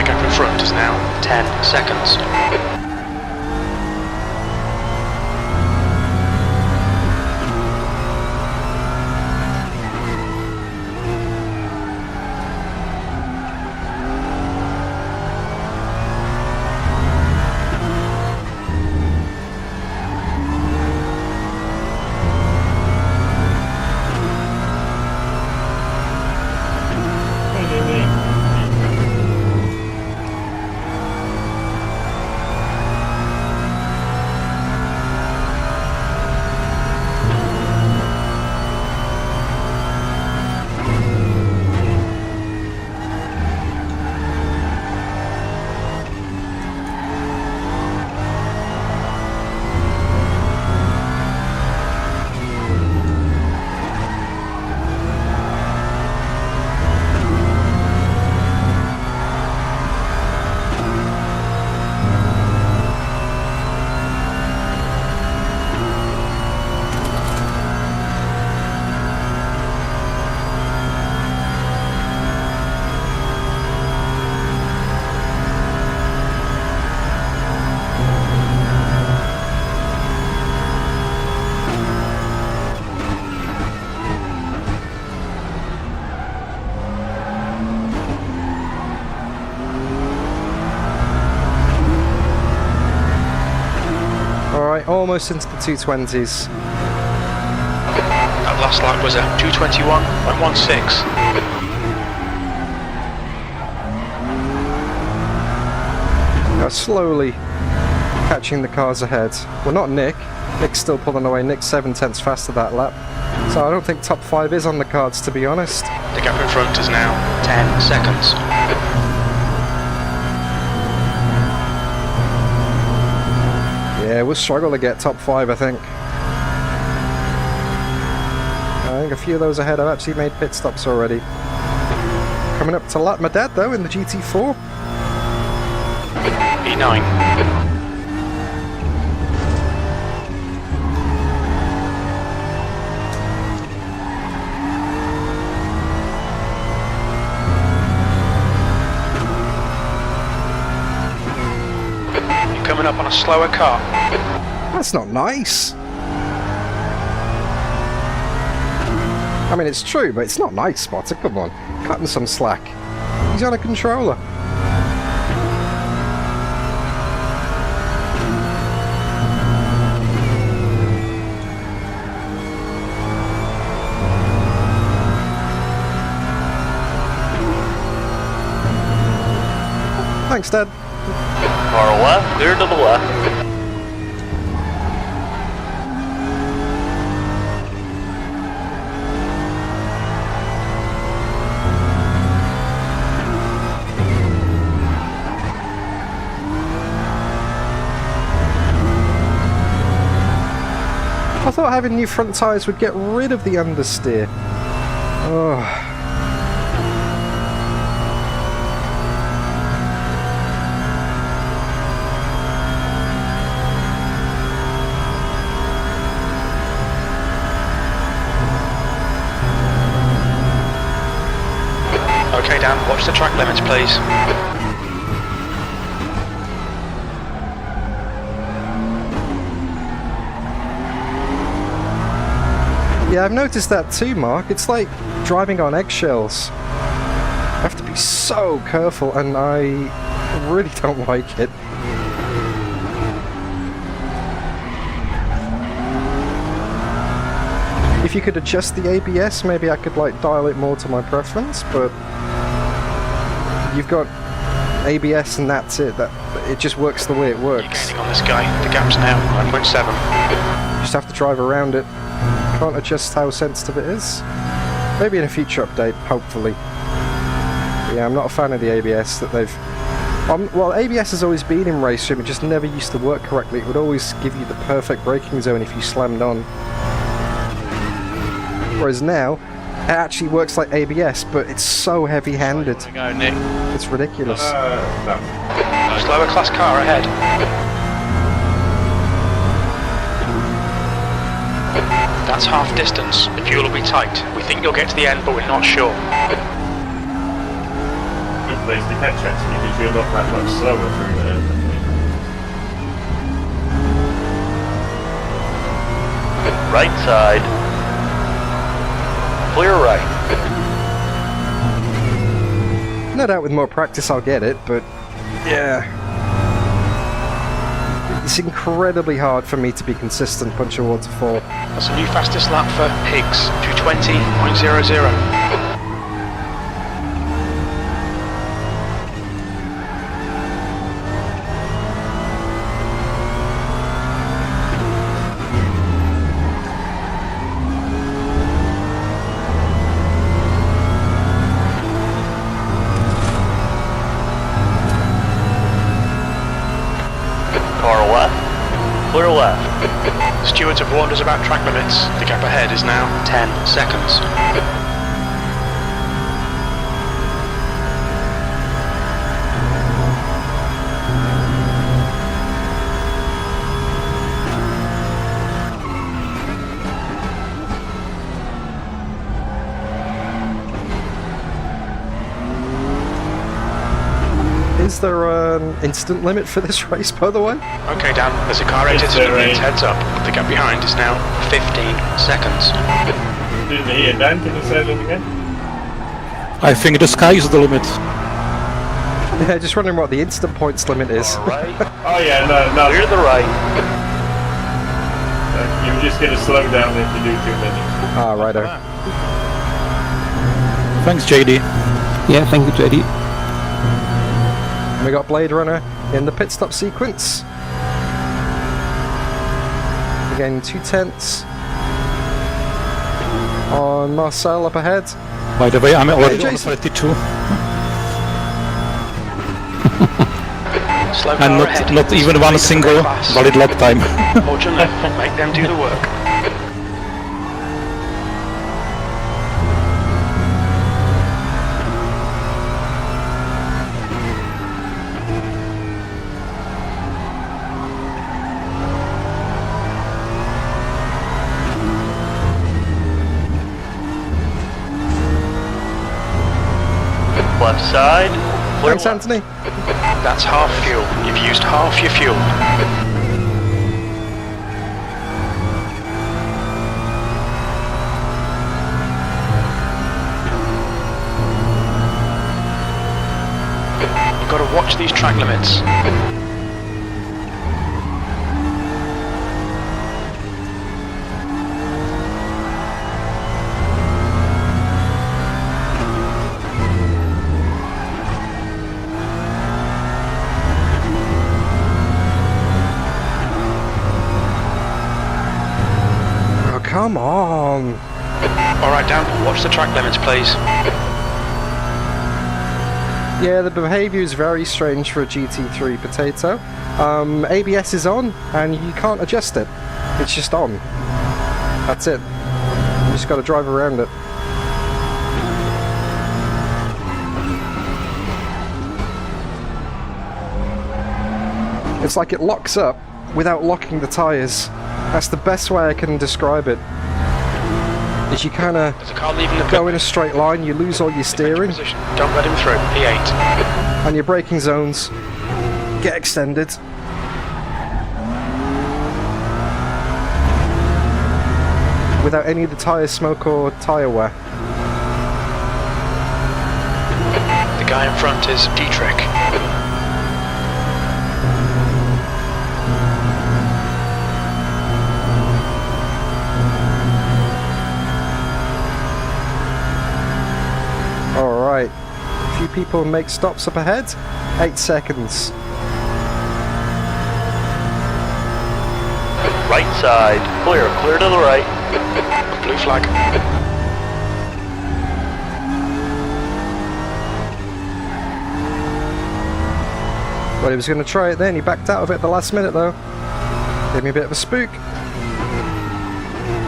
gap in front is now 10 seconds. almost into the 220s. That last lap was a 2:21.16. Slowly catching the cars ahead. Well, not Nick. Nick's still pulling away. Nick's 7 tenths faster that lap. So I don't think top 5 is on the cards, to be honest. The gap in front is now 10 seconds. Yeah, we'll struggle to get top 5, I think. I think a few of those ahead have actually made pit stops already. Coming up to lap my dad, though, in the GT4. E9. You're coming up on a slower car. That's not nice. I mean, it's true, but it's not nice, Spotter. Come on. Cut him some slack. He's on a controller. Thanks, Dad. Car left, clear to the left. I thought having new front tyres would get rid of the understeer. Oh. Okay, Dan, watch the track limits, please. Yeah, I've noticed that too, Mark. It's like driving on eggshells. I have to be so careful, and I really don't like it. If you could adjust the ABS, maybe I could like dial it more to my preference, but you've got ABS and that's it. It just works the way it works. You're gaining on this guy. The gap's now 9.7. You just have to drive around it. Can't adjust how sensitive it is. Maybe in a future update, hopefully. But yeah, I'm not a fan of the ABS that they've... well, ABS has always been in RaceRoom, it just never used to work correctly. It would always give you the perfect braking zone if you slammed on. Whereas now, it actually works like ABS, but it's so heavy-handed. There we go, Nick. It's ridiculous. No. Slower class car ahead. That's half distance. The fuel will be tight. We think you'll get to the end, but we're not sure. Good place to catch actually, because you're not that much slower through there. Right side. Clear right. No doubt with more practice I'll get it, but yeah. It's incredibly hard for me to be consistent punch a waterfall. That's a new fastest lap for Higgs, 2:20.00. Car left. Clear left. Stewards have warned us about track limits. The gap ahead is now 10 seconds. Is there an instant limit for this race, by the way? Okay, Dan, there's a car exit to the limit, heads up. The gap behind is now 15 seconds. Didn't hear Dan, can you say that again? I think the sky is the limit. Yeah, just wondering what the instant points limit is. Car right. Oh yeah, no. Clear to the right. You're just gonna slow down if you do too many. Ah, righto. Thanks, JD. Yeah, thank you, JD. We got Blade Runner in the pit stop sequence. Again, 2/10 on Marcel up ahead. By the way, I'm already on Jason. 32. Slow And power ahead. not even one single valid lap time. Hold your left, make them do the work. Left side. Clear Thanks, left. Anthony. That's half fuel. You've used half your fuel. You've got to watch these track limits. Oh, come on. Alright, Dan, watch the track limits, please. Yeah, the behaviour is very strange for a GT3 potato. ABS is on, and you can't adjust it. It's just on. That's it. You just got to drive around it. It's like it locks up without locking the tyres. That's the best way I can describe it. Is you kind of There's a car leaving the pit. go in a straight line, you lose all your steering, Position. Don't let him through. P8. and your braking zones get extended. Without any of the tyre smoke or tyre wear. The guy in front is Dietrich. Alright, a few people make stops up ahead. 8 seconds. Right side. Clear. Clear to the right. Blue flag. Well, he was going to try it then, he backed out of it at the last minute though. Gave me a bit of a spook.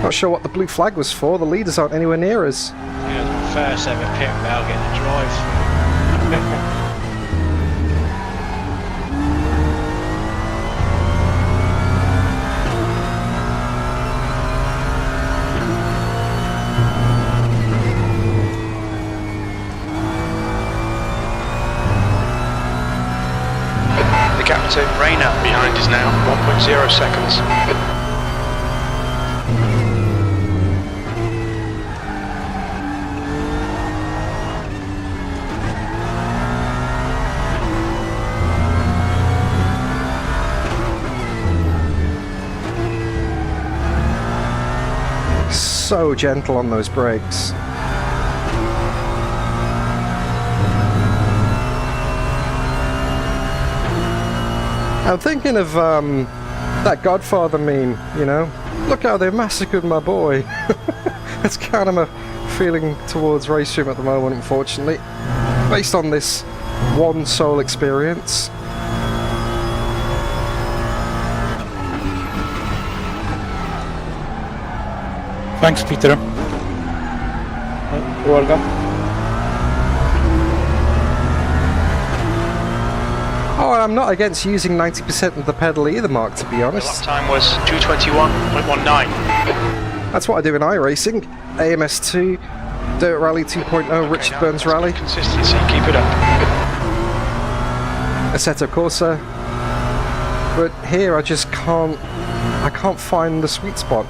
Not sure what the blue flag was for, the leaders aren't anywhere near us. Yeah, it was my first ever pit without getting a drive. The gap to Rayner behind is now 1.0 seconds. So gentle on those brakes. I'm thinking of that Godfather meme, you know? Look how they massacred my boy. That's kind of my feeling towards RaceRoom at the moment, unfortunately. Based on this one sole experience. Thanks, Peter. You're welcome. Oh, I'm not against using 90% of the pedal either, Mark, to be The lap honest. time was 2:21.19. That's what I do in iRacing. AMS2, Dirt Rally 2.0, Richard Now, Burns that's Rally, good consistency. Keep it up. Assetto Corsa. But here I just can't find the sweet spot.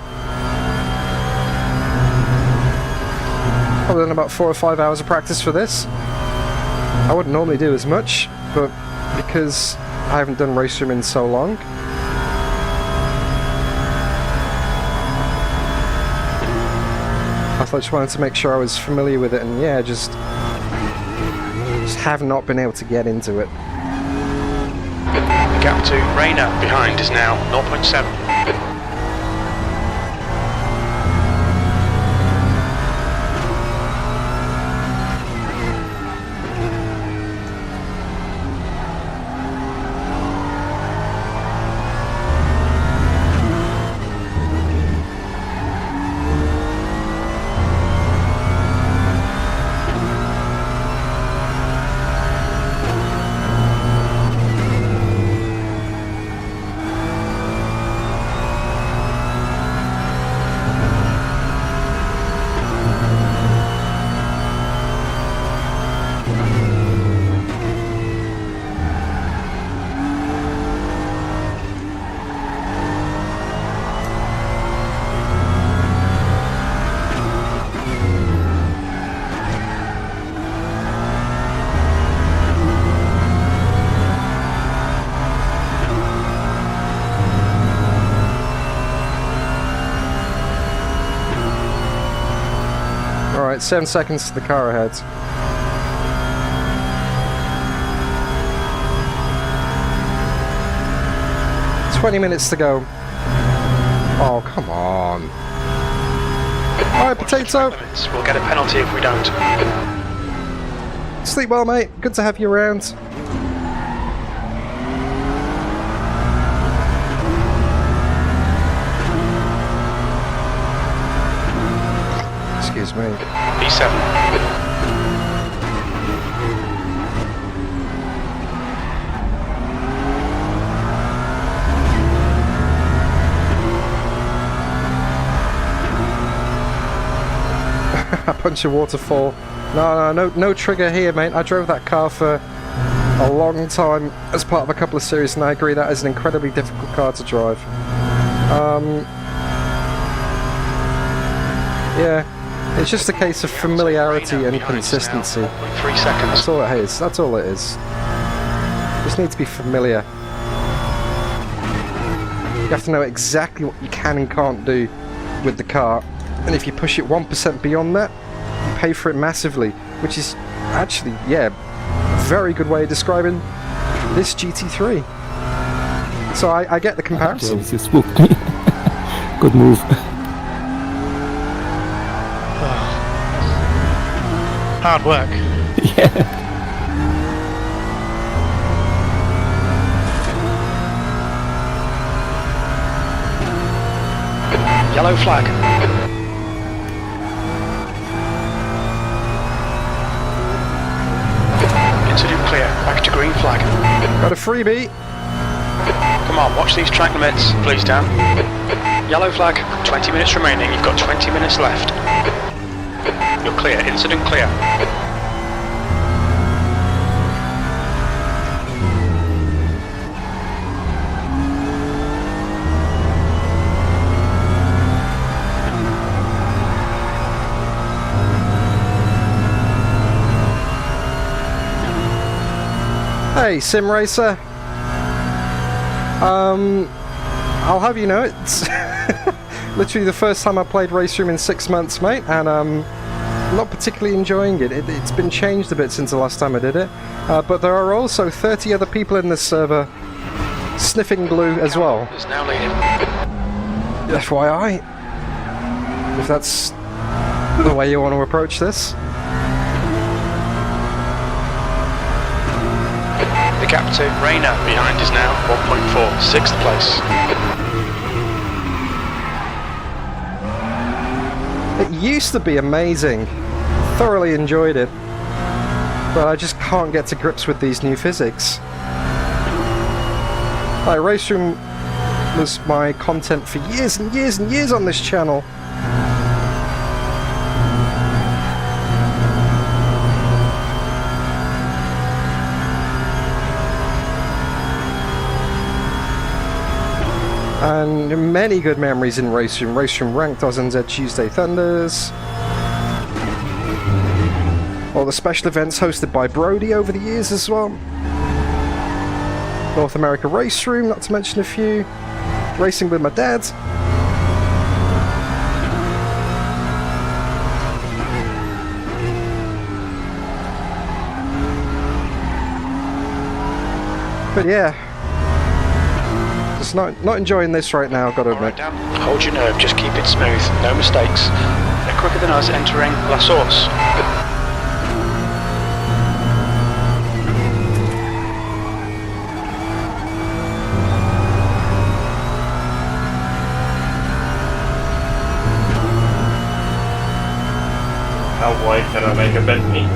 I've done about 4 or 5 hours of practice for this. I wouldn't normally do as much, but because I haven't done RaceRoom in so long, I just wanted to make sure I was familiar with it, and yeah, just have not been able to get into it. The gap to Rayner behind is now 0.7. Alright, 7 seconds to the car ahead. $20 to go. Oh, come on. Alright, Potato. We'll get a penalty if we don't. Sleep well, mate. Good to have you around. Excuse me. B7. A punch a waterfall. No trigger here, mate. I drove that car for a long time as part of a couple of series, and I agree that is an incredibly difficult car to drive. Yeah, it's just a case of familiarity and consistency. 3 seconds. That's all it is. That's all it is. Just need to be familiar. You have to know exactly what you can and can't do with the car, and if you push it 1% beyond that, you pay for it massively, which is actually, yeah, a very good way of describing this GT3. So I get the comparison. You spooked me. Good move. Hard work. Yeah. Yellow flag. Incident clear. Back to green flag. Got a freebie. Come on, watch these track limits, please, Dan. Yellow flag. 20 minutes remaining. You've got 20 minutes left. You're clear. Incident clear. Hey, Sim Racer. I'll have you know, it's literally the first time I played RaceRoom in 6 months, mate, and not particularly enjoying it. It's been changed a bit since the last time I did it, but there are also 30 other people in this server sniffing glue as well. Is now leading. FYI, if that's the way you want to approach this. The gap to Rayner behind is now 1.4, 6th place. It used to be amazing. Thoroughly enjoyed it. But I just can't get to grips with these new physics. Like, RaceRoom was my content for years and years and years on this channel. And many good memories in RaceRoom. RaceRoom Ranked Oz and Z Tuesday Thunders. All the special events hosted by Brody over the years as well. North America RaceRoom, not to mention a few. Racing with my dad. But yeah, just not enjoying this right now, gotta admit. Alright, Dan. Hold your nerve, just keep it smooth, no mistakes. They're quicker than us entering La Source. How wide can I make a Bentley?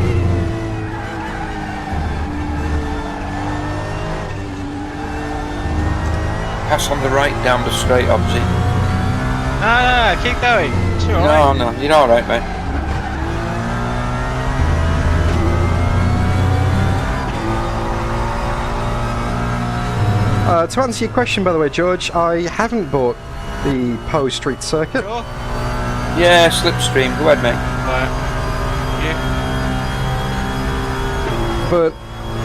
Pass on the right down the straight opposite. No, keep going. It's all No, right. no, you're alright, mate. To answer your question, by the way, George, I haven't bought the Poe Street Circuit. Sure. Yeah, slipstream. Go ahead, mate. Right. But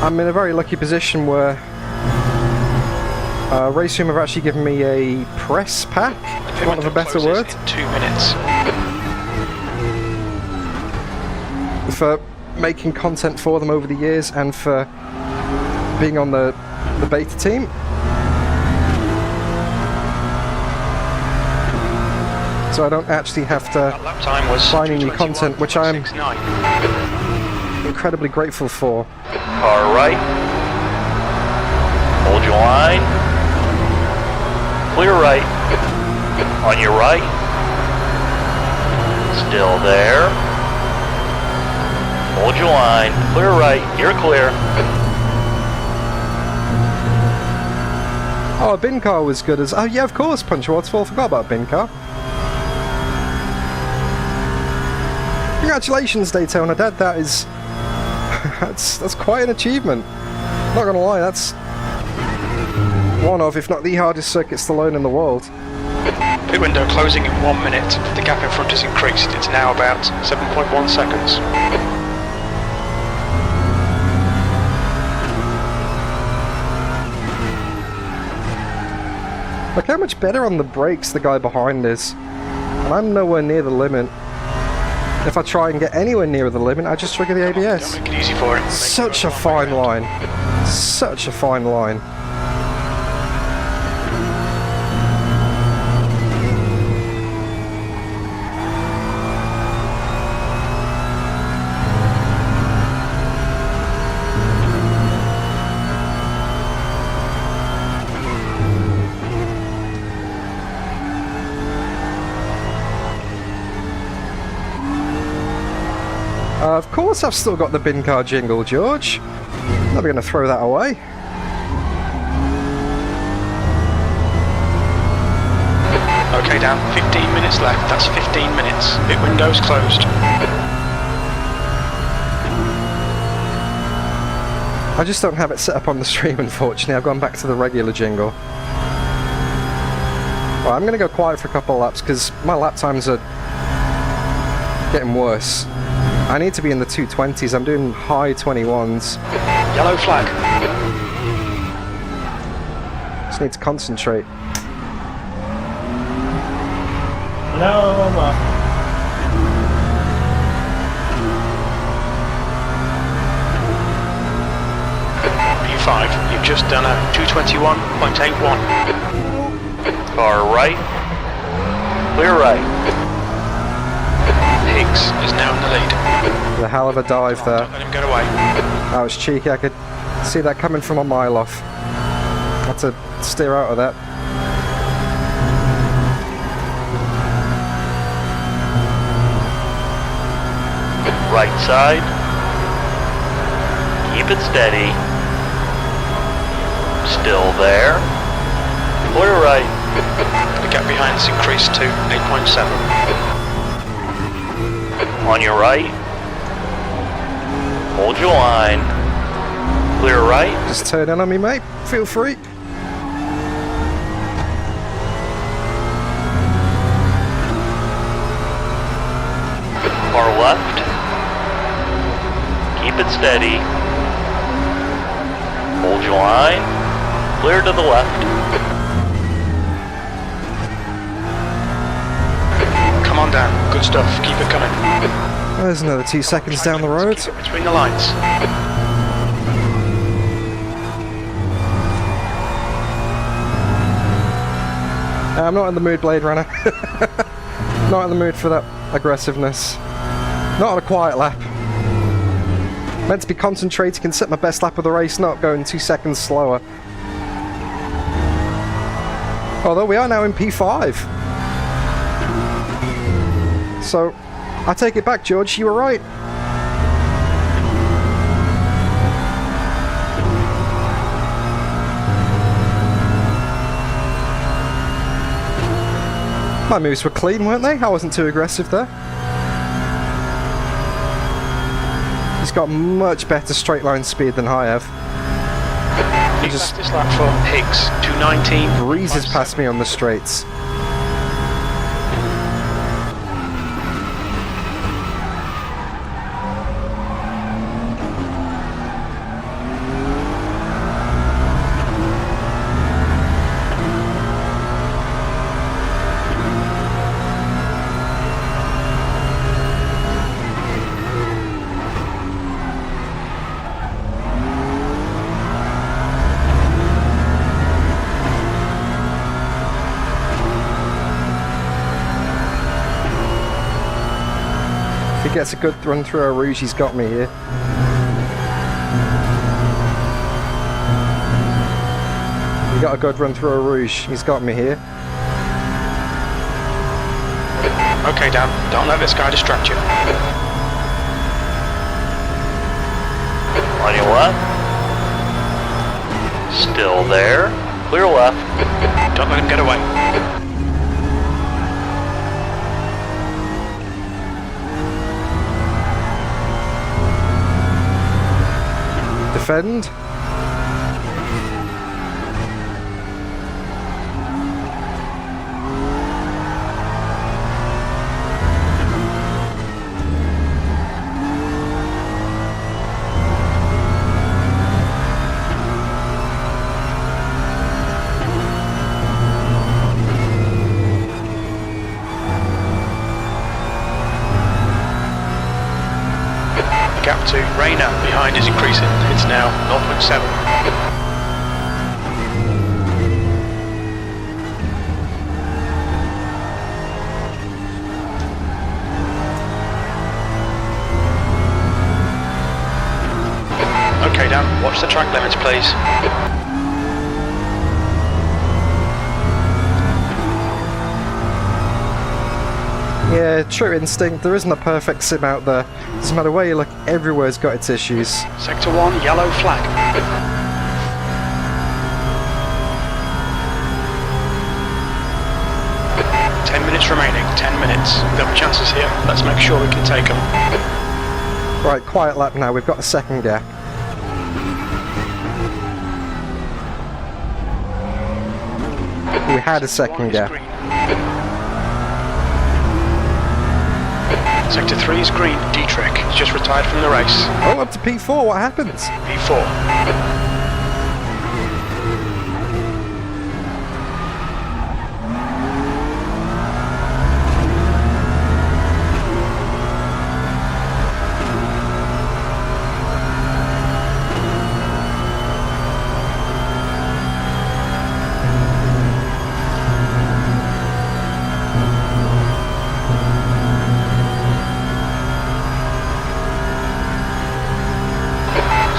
I'm in a very lucky position where RaceRoom have actually given me a press pack, for want of a better word, In 2 minutes. for making content for them over the years and for being on the beta team. So I don't actually have to That lap time was find any new content, which I'm 2:21.69. incredibly grateful for. Car right. Hold your line. Clear right. On your right. Still there. Hold your line. Clear right. You're clear. Oh, a bin car was good as... Oh yeah, of course, Punch Waterfall, forgot about bin car. Congratulations, Daytona Dad, that is... that's quite an achievement. Not gonna lie, that's one of, if not the hardest circuits to learn in the world. Pit window closing in 1 minute. The gap in front has increased. It's now about 7.1 seconds. Look how much better on the brakes the guy behind is. And I'm nowhere near the limit. If I try and get anywhere near the limit, I just trigger the ABS. Don't make it easy for him. Such a fine line. Such a fine line. Of course I've still got the bin car jingle, George. Never going to throw that away. Okay, Dan, 15 minutes left. That's 15 minutes. Pit window's closed. I just don't have it set up on the stream, unfortunately. I've gone back to the regular jingle. Well, I'm going to go quiet for a couple of laps because my lap times are getting worse. I need to be in the 220s. I'm doing high 21s. Yellow flag. Just need to concentrate. No, P5, you've just done a 221.81. Car right. Clear right. Higgs is now in the lead. With a hell of a dive there. Don't let him get away. That was cheeky. I could see that coming from a mile off. Had to steer out of that. Right side. Keep it steady. Still there. Clear right. The gap behind has increased to 8.7. On your right. Hold your line. Clear right. Just turn in on me, mate. Feel free. Far left. Keep it steady. Hold your line. Clear to the left. Come on, Dan. Good stuff. Keep it coming. There's another 2 seconds down the road. Keep it between the lines. I'm not in the mood, Blade Runner. Not in the mood for that aggressiveness. Not on a quiet lap. Meant to be concentrating and set my best lap of the race, not going 2 seconds slower. Although we are now in P5. So, I take it back, George, you were right. My moves were clean, weren't they? I wasn't too aggressive there. He's got much better straight line speed than I have. He just this lap for Higgs, 219. Breezes past me on the straights. If he gets a good run through a rouge, he's got me here. He got a good run through a rouge, he's got me here. Okay, Dan, don't let this guy distract you. On your left. Still there. Clear left. Don't let him get away. Defend. Gap to Rayner behind is increasing. It's now 0.7. Okay, Dan, watch the track limits, please. Yeah, true instinct. There isn't a perfect sim out there. Doesn't matter where you look, everywhere's got its issues. Sector 1, yellow flag. 10 minutes remaining, 10 minutes. We've got chances here. Let's make sure we can take them. Right, quiet lap now. We've got a second gap. We had a second gap. Sector 3 is green. Dietrich has just retired from the race. Oh, up to P4. What happens? P4.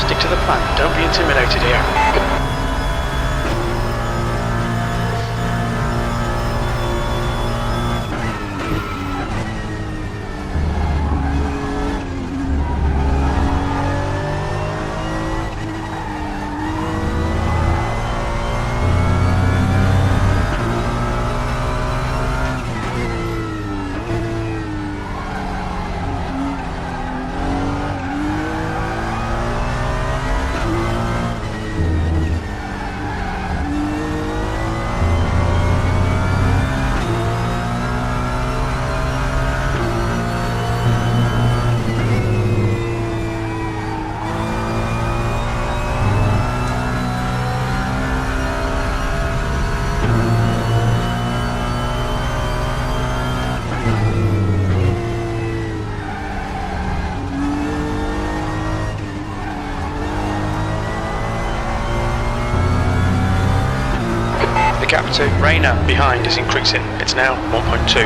Stick to the plan. Don't be intimidated here. gap to Rayner behind is increasing. It's now 1.2.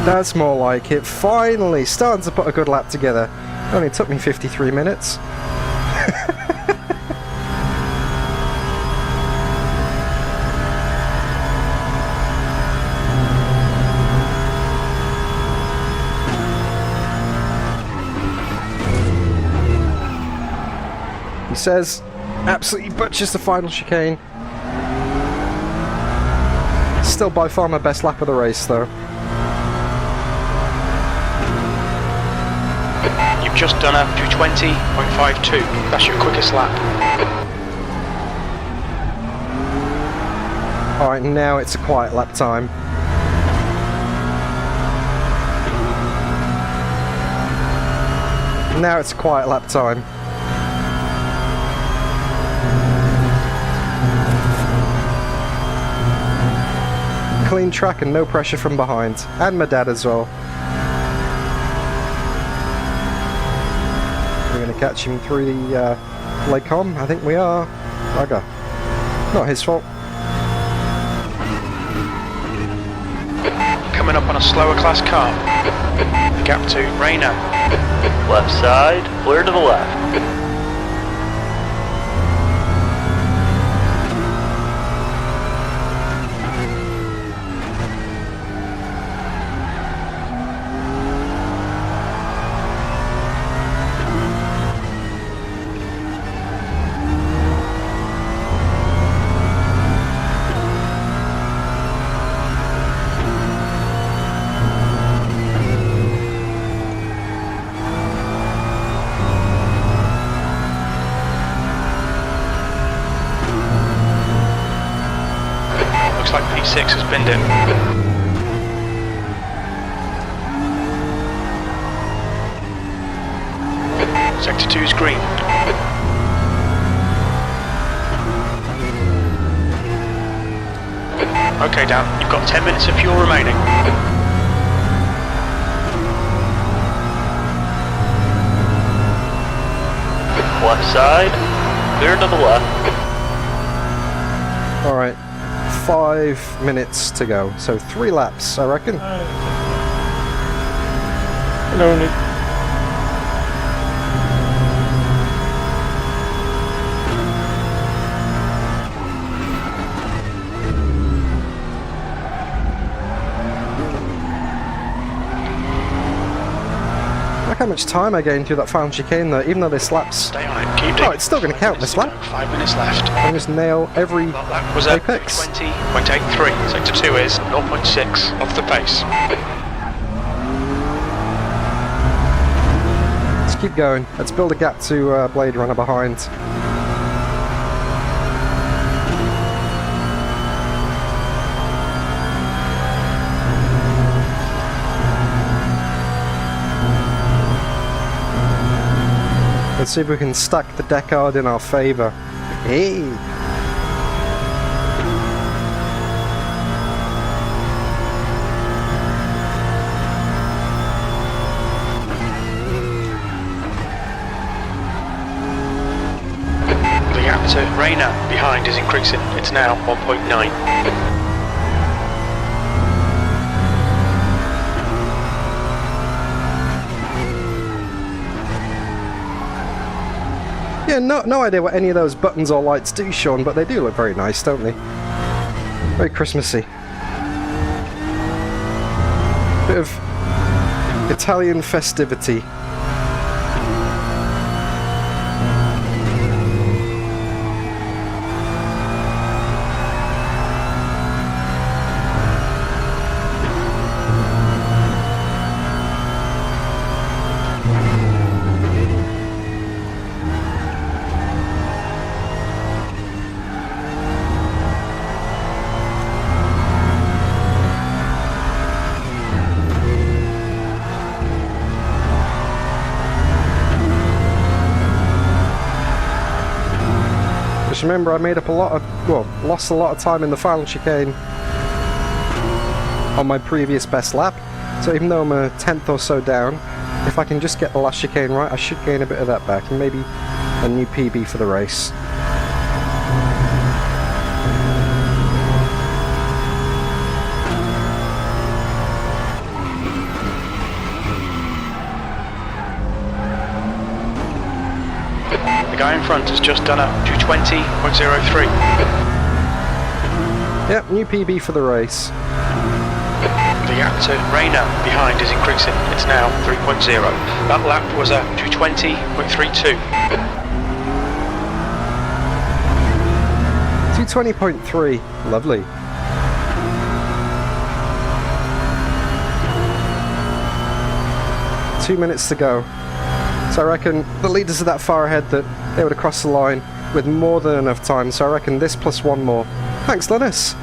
That's more like it. Finally, starting to put a good lap together. Only took me 53 minutes. He says, absolutely butchers the final chicane. Still by far my best lap of the race though. You've just done a 220.52. That's your quickest lap. Alright, now it's a quiet lap time. Now it's a quiet lap time. Clean track and no pressure from behind. And my dad as well. We're going to catch him through the Lake Com. I think we are. Bugger. Not his fault. Coming up on a slower class car. The gap to Rayner. Left side, clear to the left. Looks like P6 has binned it. Sector 2 is green. Okay, Dan, you've got 10 minutes of fuel remaining. Left side, clear to the left. Alright, 5 minutes to go. So 3 laps, I reckon. Hello, Nick. Look how much time I gained through that final chicane though, even though this lap's... Stay on it, keep digging. Oh, it's still going to count this lap. 5 minutes left. I just nail every That was at apex. 20.83. Sector 2 is 0.6 off the pace. Let's keep going. Let's build a gap to Blade Runner behind. Let's see if we can stack the Deckard in our favour. Hey! The gap to Rayner behind is increasing. It's now 1.9. Yeah, no idea what any of those buttons or lights do, Sean, but they do look very nice, don't they? Very Christmassy. Bit of Italian festivity. Just remember, I made up lost a lot of time in the final chicane on my previous best lap. So even though I'm a 10th or so down, If I can just get the last chicane right, I should gain a bit of that back, and maybe a new PB for the race. The guy in front has just done a 220.03. Yep, new PB for the race. The gap to Rayner behind is increasing. It's now 3.0. That lap was a 220.32. 220.3, lovely. Two minutes to go. So I reckon the leaders are that far ahead that they would have crossed the line with more than enough time. So I reckon this plus one more. Thanks, Linus.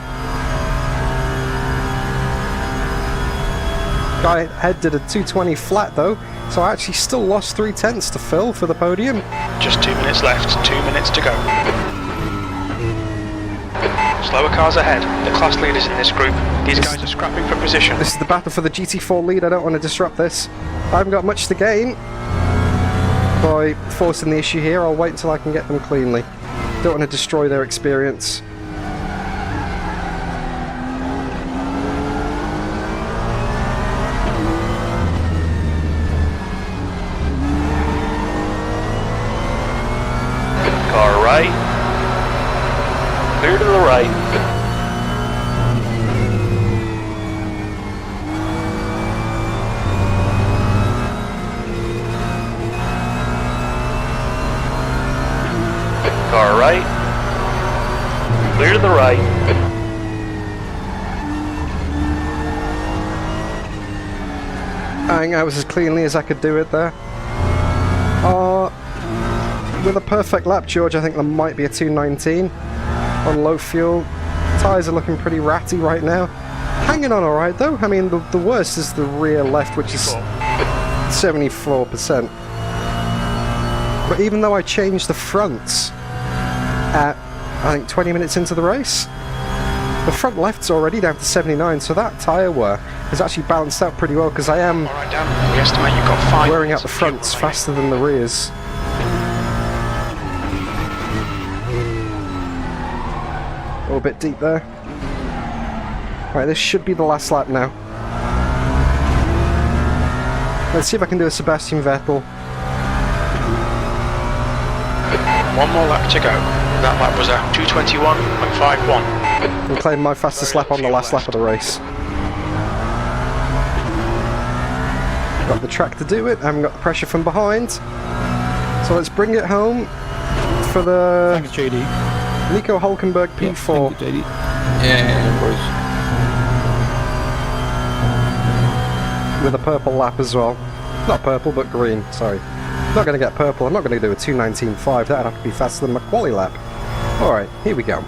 Guy ahead did a 220 flat though, so I actually still lost 3/10 to Phil for the podium. Just 2 minutes left, 2 minutes to go. Slower cars ahead, the class leaders in this group. These guys are scrapping for position. This is the battle for the GT4 lead. I don't want to disrupt this. I haven't got much to gain by forcing the issue here. I'll wait until I can get them cleanly. Don't want to destroy their experience. Car right. Clear to the right. Car right. Clear to the right. I think that was as cleanly as I could do it there. With a perfect lap, George, I think there might be a 219 on low fuel. Tyres are looking pretty ratty right now. Hanging on alright though. I mean, the worst is the rear left, which is 74%. But even though I changed the fronts at, I think, 20 minutes into the race, the front left's already down to 79, so that tyre wear has actually balanced out pretty well, because I am Alright, Dan, we estimate you've got 5 wearing out minutes the of fuel fronts remaining. faster than the rears. A little bit deep there. Right, this should be the last lap now. Let's see if I can do a Sebastian Vettel. One more lap to go. That lap was a 221.51. And claim my fastest lap on the last lap of the race. Got the track to do it, I haven't got the pressure from behind. So let's bring it home for the Thanks, JD. Nico Hulkenberg P4. Thank you, JD. Yeah, boys. With a purple lap as well. Not purple, but green, sorry. Not going to get purple, I'm not going to do a 219.5, that'd have to be faster than my quali lap. Alright, here we go.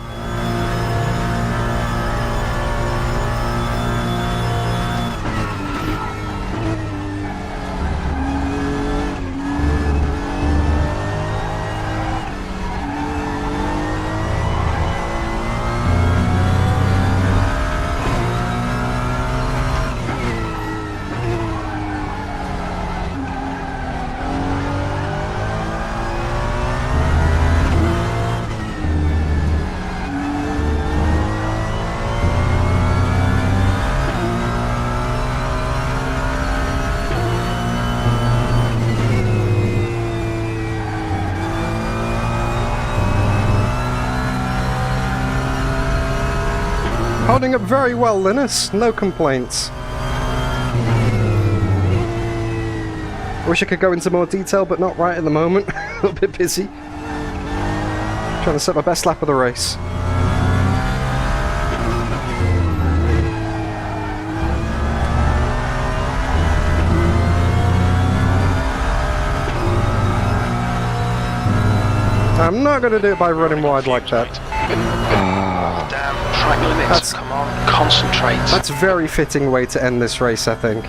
Holding up very well, Linus. No complaints. Wish I could go into more detail, but not right at the moment. A little bit busy. Trying to set my best lap of the race. I'm not going to do it by running wide like that. Damn, track limits, come on, concentrate. That's a very fitting way to end this race, I think.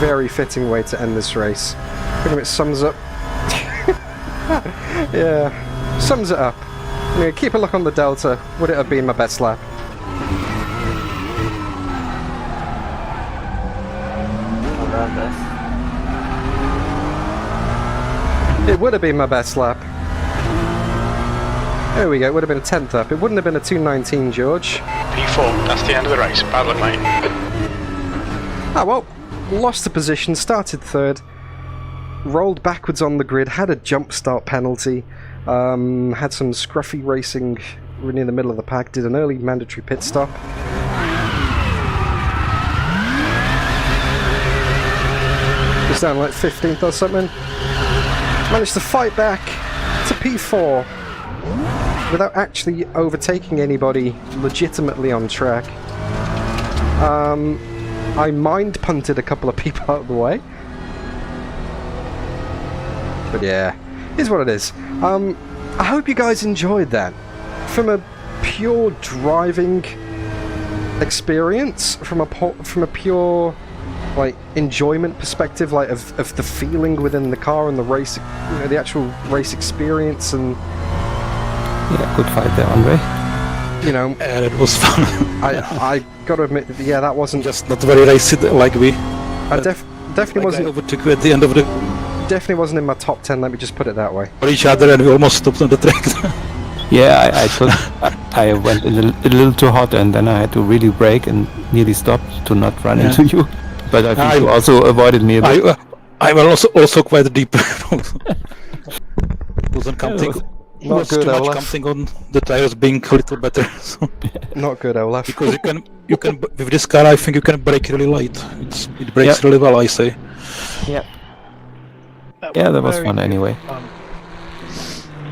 Very fitting way to end this race. Pretty much sums up. Yeah, sums it up. I'm going to keep a look on the Delta. Would it have been my best lap? I love this. It would have been my best lap. There we go, it would have been a 10th up. It wouldn't have been a 2:19, George. P4, that's the end of the race. Bad luck, mate. Ah, well, lost a position, started 3rd, rolled backwards on the grid, had a jump start penalty, had some scruffy racing near the middle of the pack, did an early mandatory pit stop. Was down like 15th or something. Managed to fight back to P4 without actually overtaking anybody legitimately on track. I mind punted a couple of people out of the way. But yeah, here's what it is. I hope you guys enjoyed that. From a pure driving experience, from a pure like enjoyment perspective, like of the feeling within the car and the race, you know, the actual race experience, and Yeah, good fight there, Andre. you know, And it was fun. I got to admit that yeah, that wasn't Just not very racy like we. I definitely wasn't overtook you at the end of the definitely wasn't in my top 10. Let me just put it that way. for each other, and we almost stopped on the track. Yeah, I thought I went a little too hot, and then I had to really brake and nearly stopped to not run into you. But I think you also avoided me a bit. I was also quite deep. Wasn't counting. Not Was good, too much Olaf. counting on the tires being a little better. So. Not good, Olaf. Because you can with this car, I think you can brake really light. It brakes really well, I say. Yeah, that was fun anyway.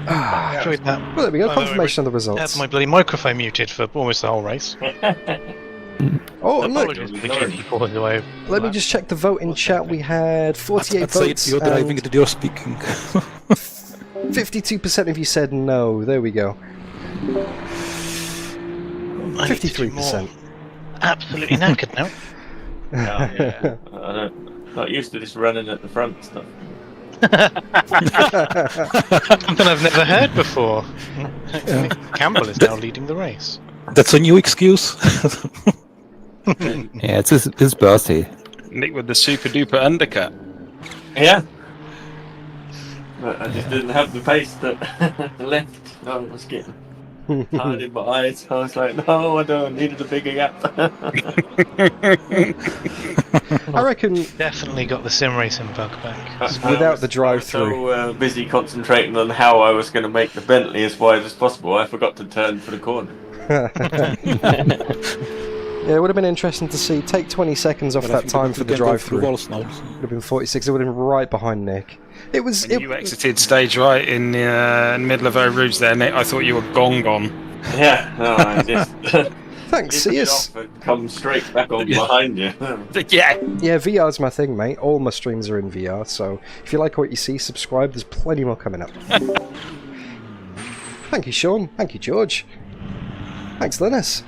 I enjoyed that. Well, there we go. By the way, Confirmation of the I results. had my bloody microphone muted for almost the whole race. Oh, look. Apologies for the GT4 in the way. Let me just check the vote in chat. We had 48 I'd say votes. you're driving and it, you're speaking. 52% of you said no. There we go. I need to do 53%. more. Absolutely knackered now. Yeah. I'm not used to this running at the front stuff. Something I've never heard before. Campbell is now leading the race. That's a new excuse. Yeah, it's his birthday. Nick with the super duper undercut. Yeah. But I just didn't have the pace that left. I was getting tired in my eyes. I was like, no, I don't. Needed a bigger gap. I reckon Definitely got the sim racing bug back. without the drive-through. So busy concentrating on how I was going to make the Bentley as wide as possible, I forgot to turn for the corner. Yeah, it would have been interesting to see. Take 20 seconds off that time for the drive-through. Would Walls now. have been 46. It would have been right behind Nick. It was. When you exited stage right in the middle of our routes there, Nick, I thought you were gone. Yeah, no, I just Thanks, see it us. off and come straight back on behind you. Yeah. Yeah, VR's my thing, mate. All my streams are in VR, so if you like what you see, subscribe. There's plenty more coming up. Thank you, Sean. Thank you, George. Thanks, Linus.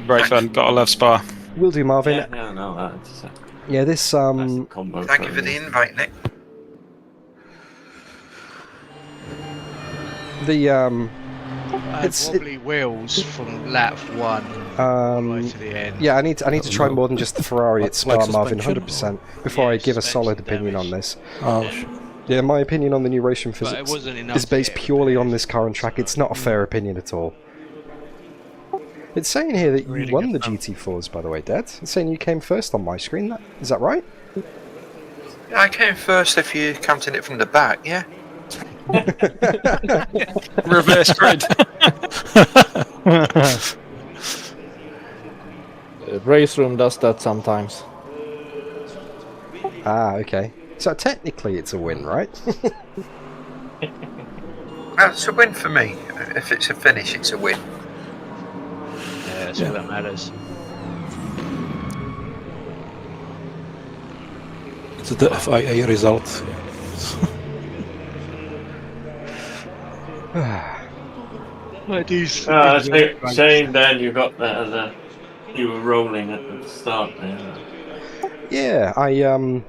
Great fun. Gotta love Spa. Will do, Marvin. Yeah, no, that's Yeah, this a combo. Thank you for the invite, Nick. the I had wobbly wheels from lap 1 right to the end. yeah, I need to try more than just the Ferrari at Spa, Like Marvin, suspension? 100%. Before I give a solid opinion on this. Yeah, my opinion on the new RaceRoom But it physics wasn't enough is based to get purely on this car and track. It's not a fair opinion at all. It's saying here that you Really won the good GT4s, by the way, Dad. It's saying you came first on my screen. Is that right? I came first if you're counting it from the back, yeah? Reverse grid. RaceRoom does that sometimes. Ah, okay. So technically it's a win, right? That's a win for me. If it's a finish, it's a win. Yeah, that's all that matters. It's the FIA result. Shane, Dan, you got that. You were rolling at the start there. Yeah, I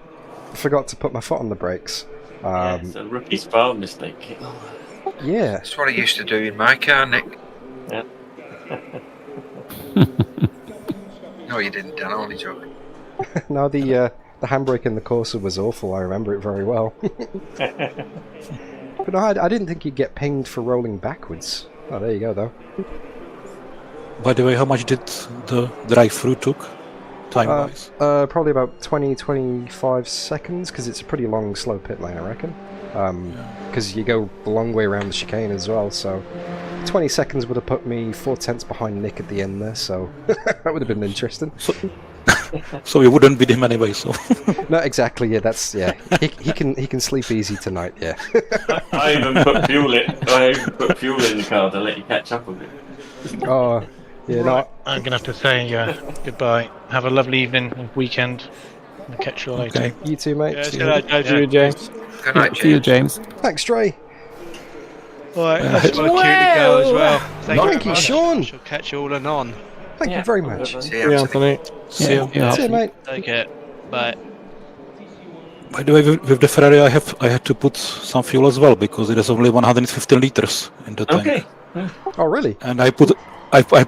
forgot to put my foot on the brakes. Yeah, it's a rookie Spa mistake. Yeah. That's what I used to do in my car, Nick. Yeah. No, you didn't, Dan. Only joking. No, the handbrake in the Corsa was awful. I remember it very well. But no, I didn't think you'd get pinged for rolling backwards. Oh, there you go, though. By the way, how much did the drive-through took, time-wise? Probably about 20-25 seconds, because it's a pretty long, slow pit lane, I reckon. Because you go a long way around the chicane as well, so 20 seconds would have put me 4/10 behind Nick at the end there, so that would have been interesting. So you wouldn't beat him anyway, so... No, exactly, yeah, that's... yeah. He can sleep easy tonight, yeah. I even put fuel in the car to let you catch up with it. Oh, yeah, Right, I'm going to have to say goodbye. Have a lovely evening and weekend. I'll catch you later. Okay. You too, mate. See you, James. Good night, See you, James. James. Thanks, Trey. Alright, that's my cue to go as well. Thank you, Sean. Shall catch you all anon. Thank you very much. See See you, you, Anthony. See you. See you, mate. Take it. Bye. By the way, with the Ferrari, I had to put some fuel as well, because there is only 150 liters in the tank. Okay. Oh, really? And I put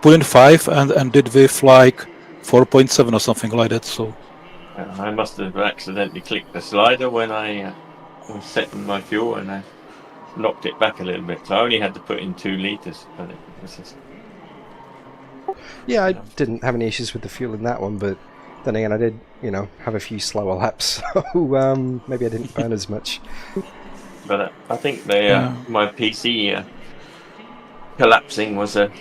in 5 and did with like 4.7 or something like that, so... I must have accidentally clicked the slider when I was setting my fuel, and I knocked it back a little bit. So I only had to put in 2 liters. But it was just... Yeah, I didn't have any issues with the fuel in that one, but then again, I did, have a few slower laps, so maybe I didn't burn as much. But I think my PC collapsing was a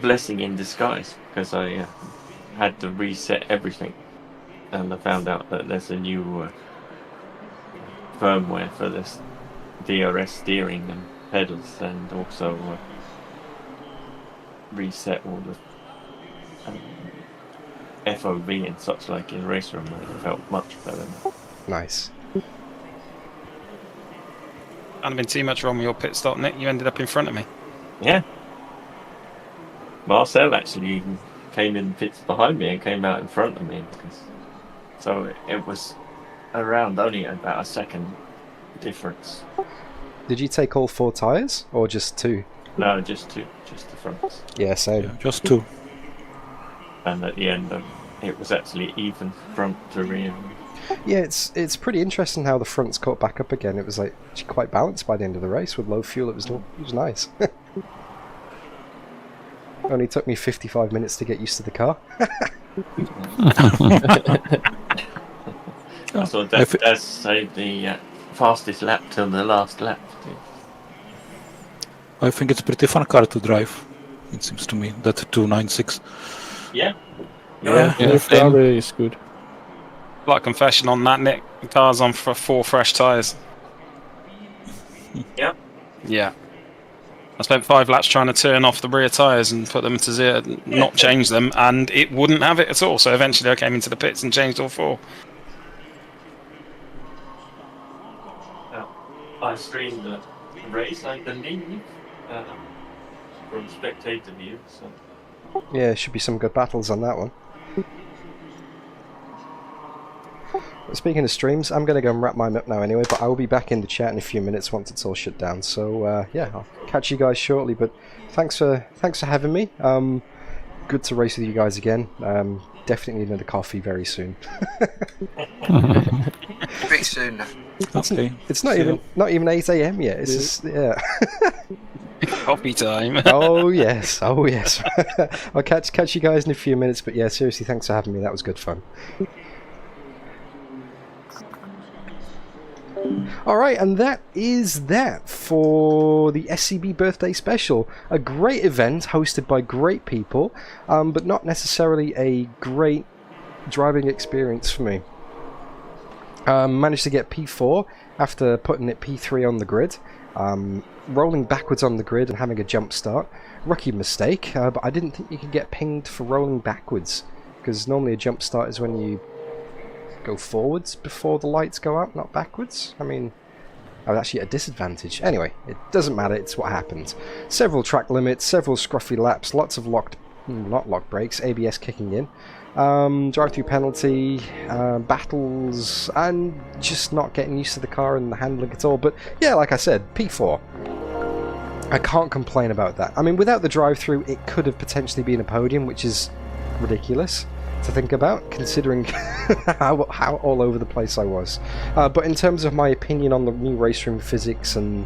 blessing in disguise, because I had to reset everything, and I found out that there's a new firmware for this DRS steering and pedals, and also reset all the FOV and such like in RaceRoom, and it felt much better. Nice. Hadn't been too much wrong with your pit stop, Nick. You ended up in front of me. Yeah. Marcel actually came in pits behind me and came out in front of me. So it was around only about a second difference. Did you take all 4 tyres, or just 2? No, just 2, just the fronts. Yeah, same. Yeah, just 2. And at the end, it was actually even front to rear. Yeah, it's pretty interesting how the fronts caught back up again. It was like quite balanced by the end of the race with low fuel. It was nice. Only took me 55 minutes to get used to the car. So Daz saved the fastest lap till the last lap. I think it's a pretty fun car to drive, it seems to me, that 296. Yeah. The Ferrari is good. Like confession on that, Nick. The car's on for 4 fresh tyres. Yeah. Yeah. I spent 5 laps trying to turn off the rear tyres and put them to 0, not change them, and it wouldn't have it at all. So eventually I came into the pits and changed all 4. I streamed the race, I believe, from spectator view. So. Yeah, should be some good battles on that one. Speaking of streams, I'm going to go and wrap mine up now anyway, but I will be back in the chat in a few minutes once it's all shut down. So yeah, I'll catch you guys shortly. But thanks for having me. Good to race with you guys again. Definitely need another coffee very soon. Pretty soon. Okay. It's not even 8 AM yet. It's just Coffee time. Oh yes, oh yes. I'll catch you guys in a few minutes. But yeah, seriously, thanks for having me. That was good fun. Alright, and that is that for the SCB birthday special. A great event hosted by great people, but not necessarily a great driving experience for me. Managed to get P4 after putting it P3 on the grid. Rolling backwards on the grid and having a jump start. Rookie mistake, but I didn't think you could get pinged for rolling backwards, because normally a jump start is when you go forwards before the lights go out, not backwards. I mean, I was actually at a disadvantage. Anyway, it doesn't matter, it's what happened. Several track limits, several scruffy laps, lots of not locked brakes, ABS kicking in, drive-through penalty, battles, and just not getting used to the car and the handling at all. But yeah, like I said, P4. I can't complain about that. I mean, without the drive-through, it could have potentially been a podium, which is ridiculous. to think about, considering how all over the place I was. But in terms of my opinion on the new RaceRoom physics and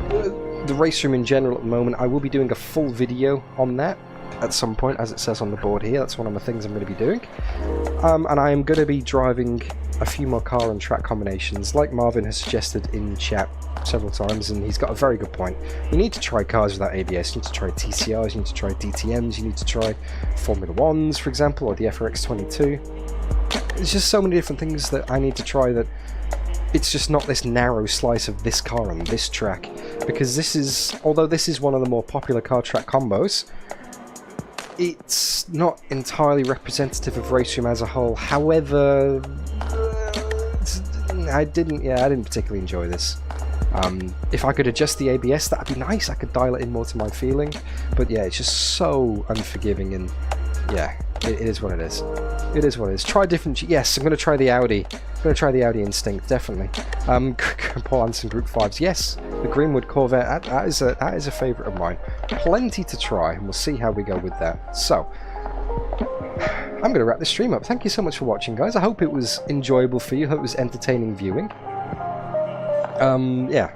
the RaceRoom in general at the moment, I will be doing a full video on that at some point, as it says on the board here. That's one of the things I'm going to be doing. And I am going to be driving a few more car and track combinations, like Marvin has suggested in chat several times, and he's got a very good point. You need to try cars without ABS, you need to try TCRs, you need to try DTMs, you need to try Formula 1s, for example, or the FRX22. There's just so many different things that I need to try that it's just not this narrow slice of this car on this track, because this is, although this is one of the more popular car track combos, it's not entirely representative of RaceRoom as a whole. However, I didn't particularly enjoy this. If I could adjust the ABS, that'd be nice. I could dial it in more to my feeling. But yeah, it's just so unforgiving, and yeah, it is what it is. It is what it is. Try different. Yes, I'm going to try the Audi. I'm going to try the Audi Instinct, definitely. Paul Anderson Group 5s. Yes, the Greenwood Corvette. That is a favourite of mine. Plenty to try, and we'll see how we go with that. So, I'm going to wrap this stream up. Thank you so much for watching, guys. I hope it was enjoyable for you. I hope it was entertaining viewing. Yeah,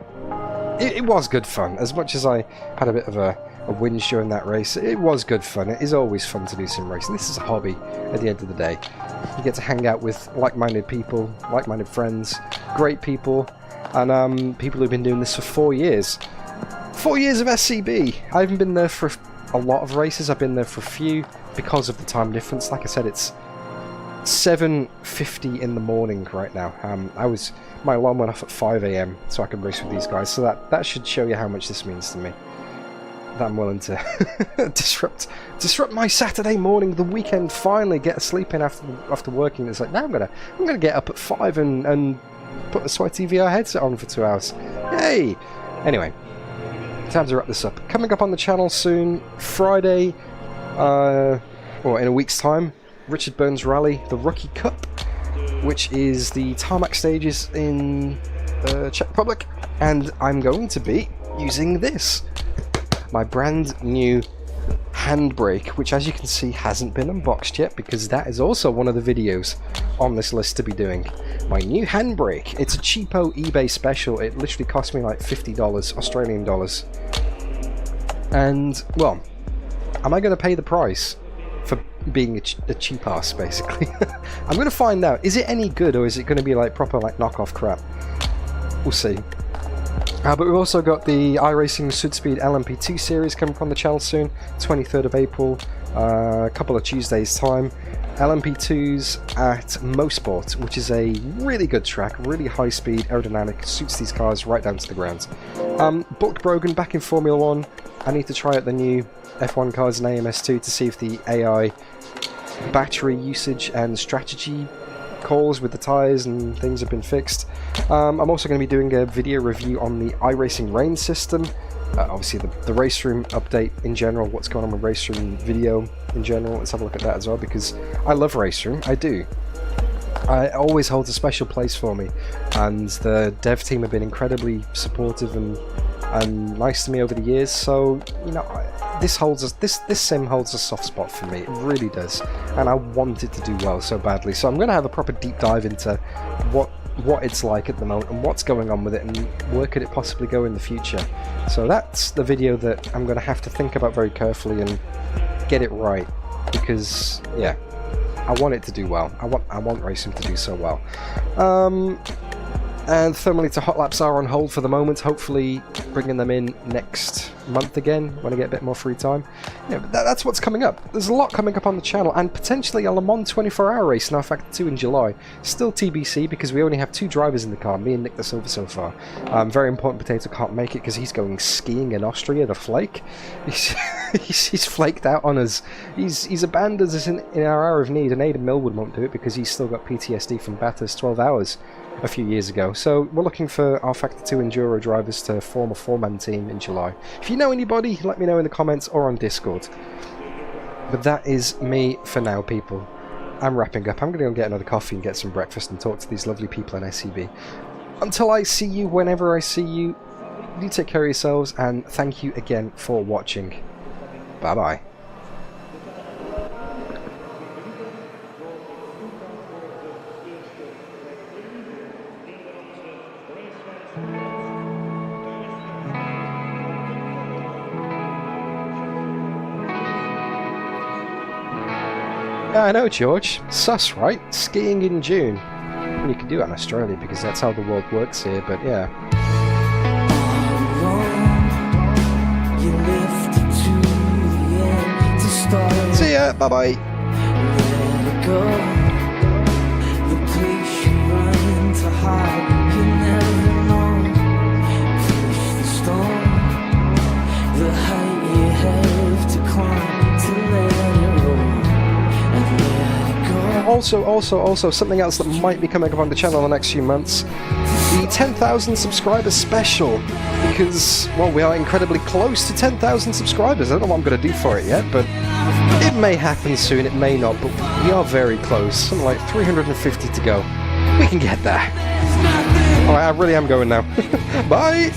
it was good fun. As much as I had a bit of a whinge during that race, it was good fun. It is always fun to do sim racing. This is a hobby at the end of the day. You get to hang out with like-minded people, like-minded friends, great people, and people who've been doing this for 4 years. 4 years of SCB. I haven't been there for a lot of races. I've been there for a few because of the time difference. Like I said, it's 7:50 in the morning right now. My alarm went off at 5 AM so I could race with these guys. So that should show you how much this means to me. That I'm willing to disrupt my Saturday morning, the weekend. Finally get a sleep in after working. It's like, now I'm gonna get up at 5 and put a sweaty VR headset on for 2 hours. Yay! Anyway, time to wrap this up. Coming up on the channel soon, Friday, or in a week's time, Richard Burns Rally, the Rookie Cup, which is the tarmac stages in Czech Republic, and I'm going to be using this, my brand new handbrake, which, as you can see, hasn't been unboxed yet, because that is also one of the videos on this list to be doing. My new handbrake. It's a cheapo eBay special. It literally cost me like $50 Australian dollars. And, well, am I going to pay the price for being a cheap ass, basically? I'm going to find out. Is it any good, or is it going to be like proper like knockoff crap? We'll see. But we've also got the iRacing Sudspeed LMP2 series coming from the channel soon, 23rd of April, a couple of Tuesdays time. LMP2s at Mosport, which is a really good track, really high speed, aerodynamic, suits these cars right down to the ground. Bulk Brogan back in Formula 1. I need to try out the new F1 cars in AMS2 to see if the AI battery usage and strategy calls with the tyres and things have been fixed. I'm also going to be doing a video review on the iRacing rain system, obviously the RaceRoom update in general, what's going on with RaceRoom video in general. Let's have a look at that as well, because I love RaceRoom, I do. It always holds a special place for me, and the dev team have been incredibly supportive and nice to me over the years, so, you know, this sim holds a soft spot for me. It really does, and I want it to do well so badly. So I'm going to have a proper deep dive into what it's like at the moment and what's going on with it, and where could it possibly go in the future. So that's the video that I'm going to have to think about very carefully and get it right, because yeah, I want it to do well. I want racing to do so well. And Thermaliter Hot Laps are on hold for the moment, hopefully bringing them in next month again when I get a bit more free time. Yeah, but that's what's coming up. There's a lot coming up on the channel, and potentially a Le Mans 24-hour race in our Factor 2 in July. Still TBC, because we only have 2 drivers in the car, me and Nick the Silver so far. Very Important Potato can't make it because he's going skiing in Austria, the flake. He's flaked out on us. He's abandoned us in our hour of need, and Aidan Millwood won't do it because he's still got PTSD from Bathurst 12 hours a few years ago. So we're looking for our Factor 2 Enduro drivers to form a 4-man team in July. If you know anybody, let me know in the comments or on Discord. But that is me for now, people. I'm wrapping up. I'm going to go get another coffee and get some breakfast and talk to these lovely people in SCB. Until I see you, whenever I see you, you take care of yourselves, and thank you again for watching. Bye-bye. Yeah, I know, George. Sus, right? Skiing in June. Well, you can do it in Australia because that's how the world works here, but yeah. See ya, bye-bye. Also, something else that might be coming up on the channel in the next few months, the 10,000 subscribers special, because, well, we are incredibly close to 10,000 subscribers. I don't know what I'm going to do for it yet, but it may happen soon, it may not, but we are very close, something like 350 to go. We can get there. Alright, I really am going now. Bye!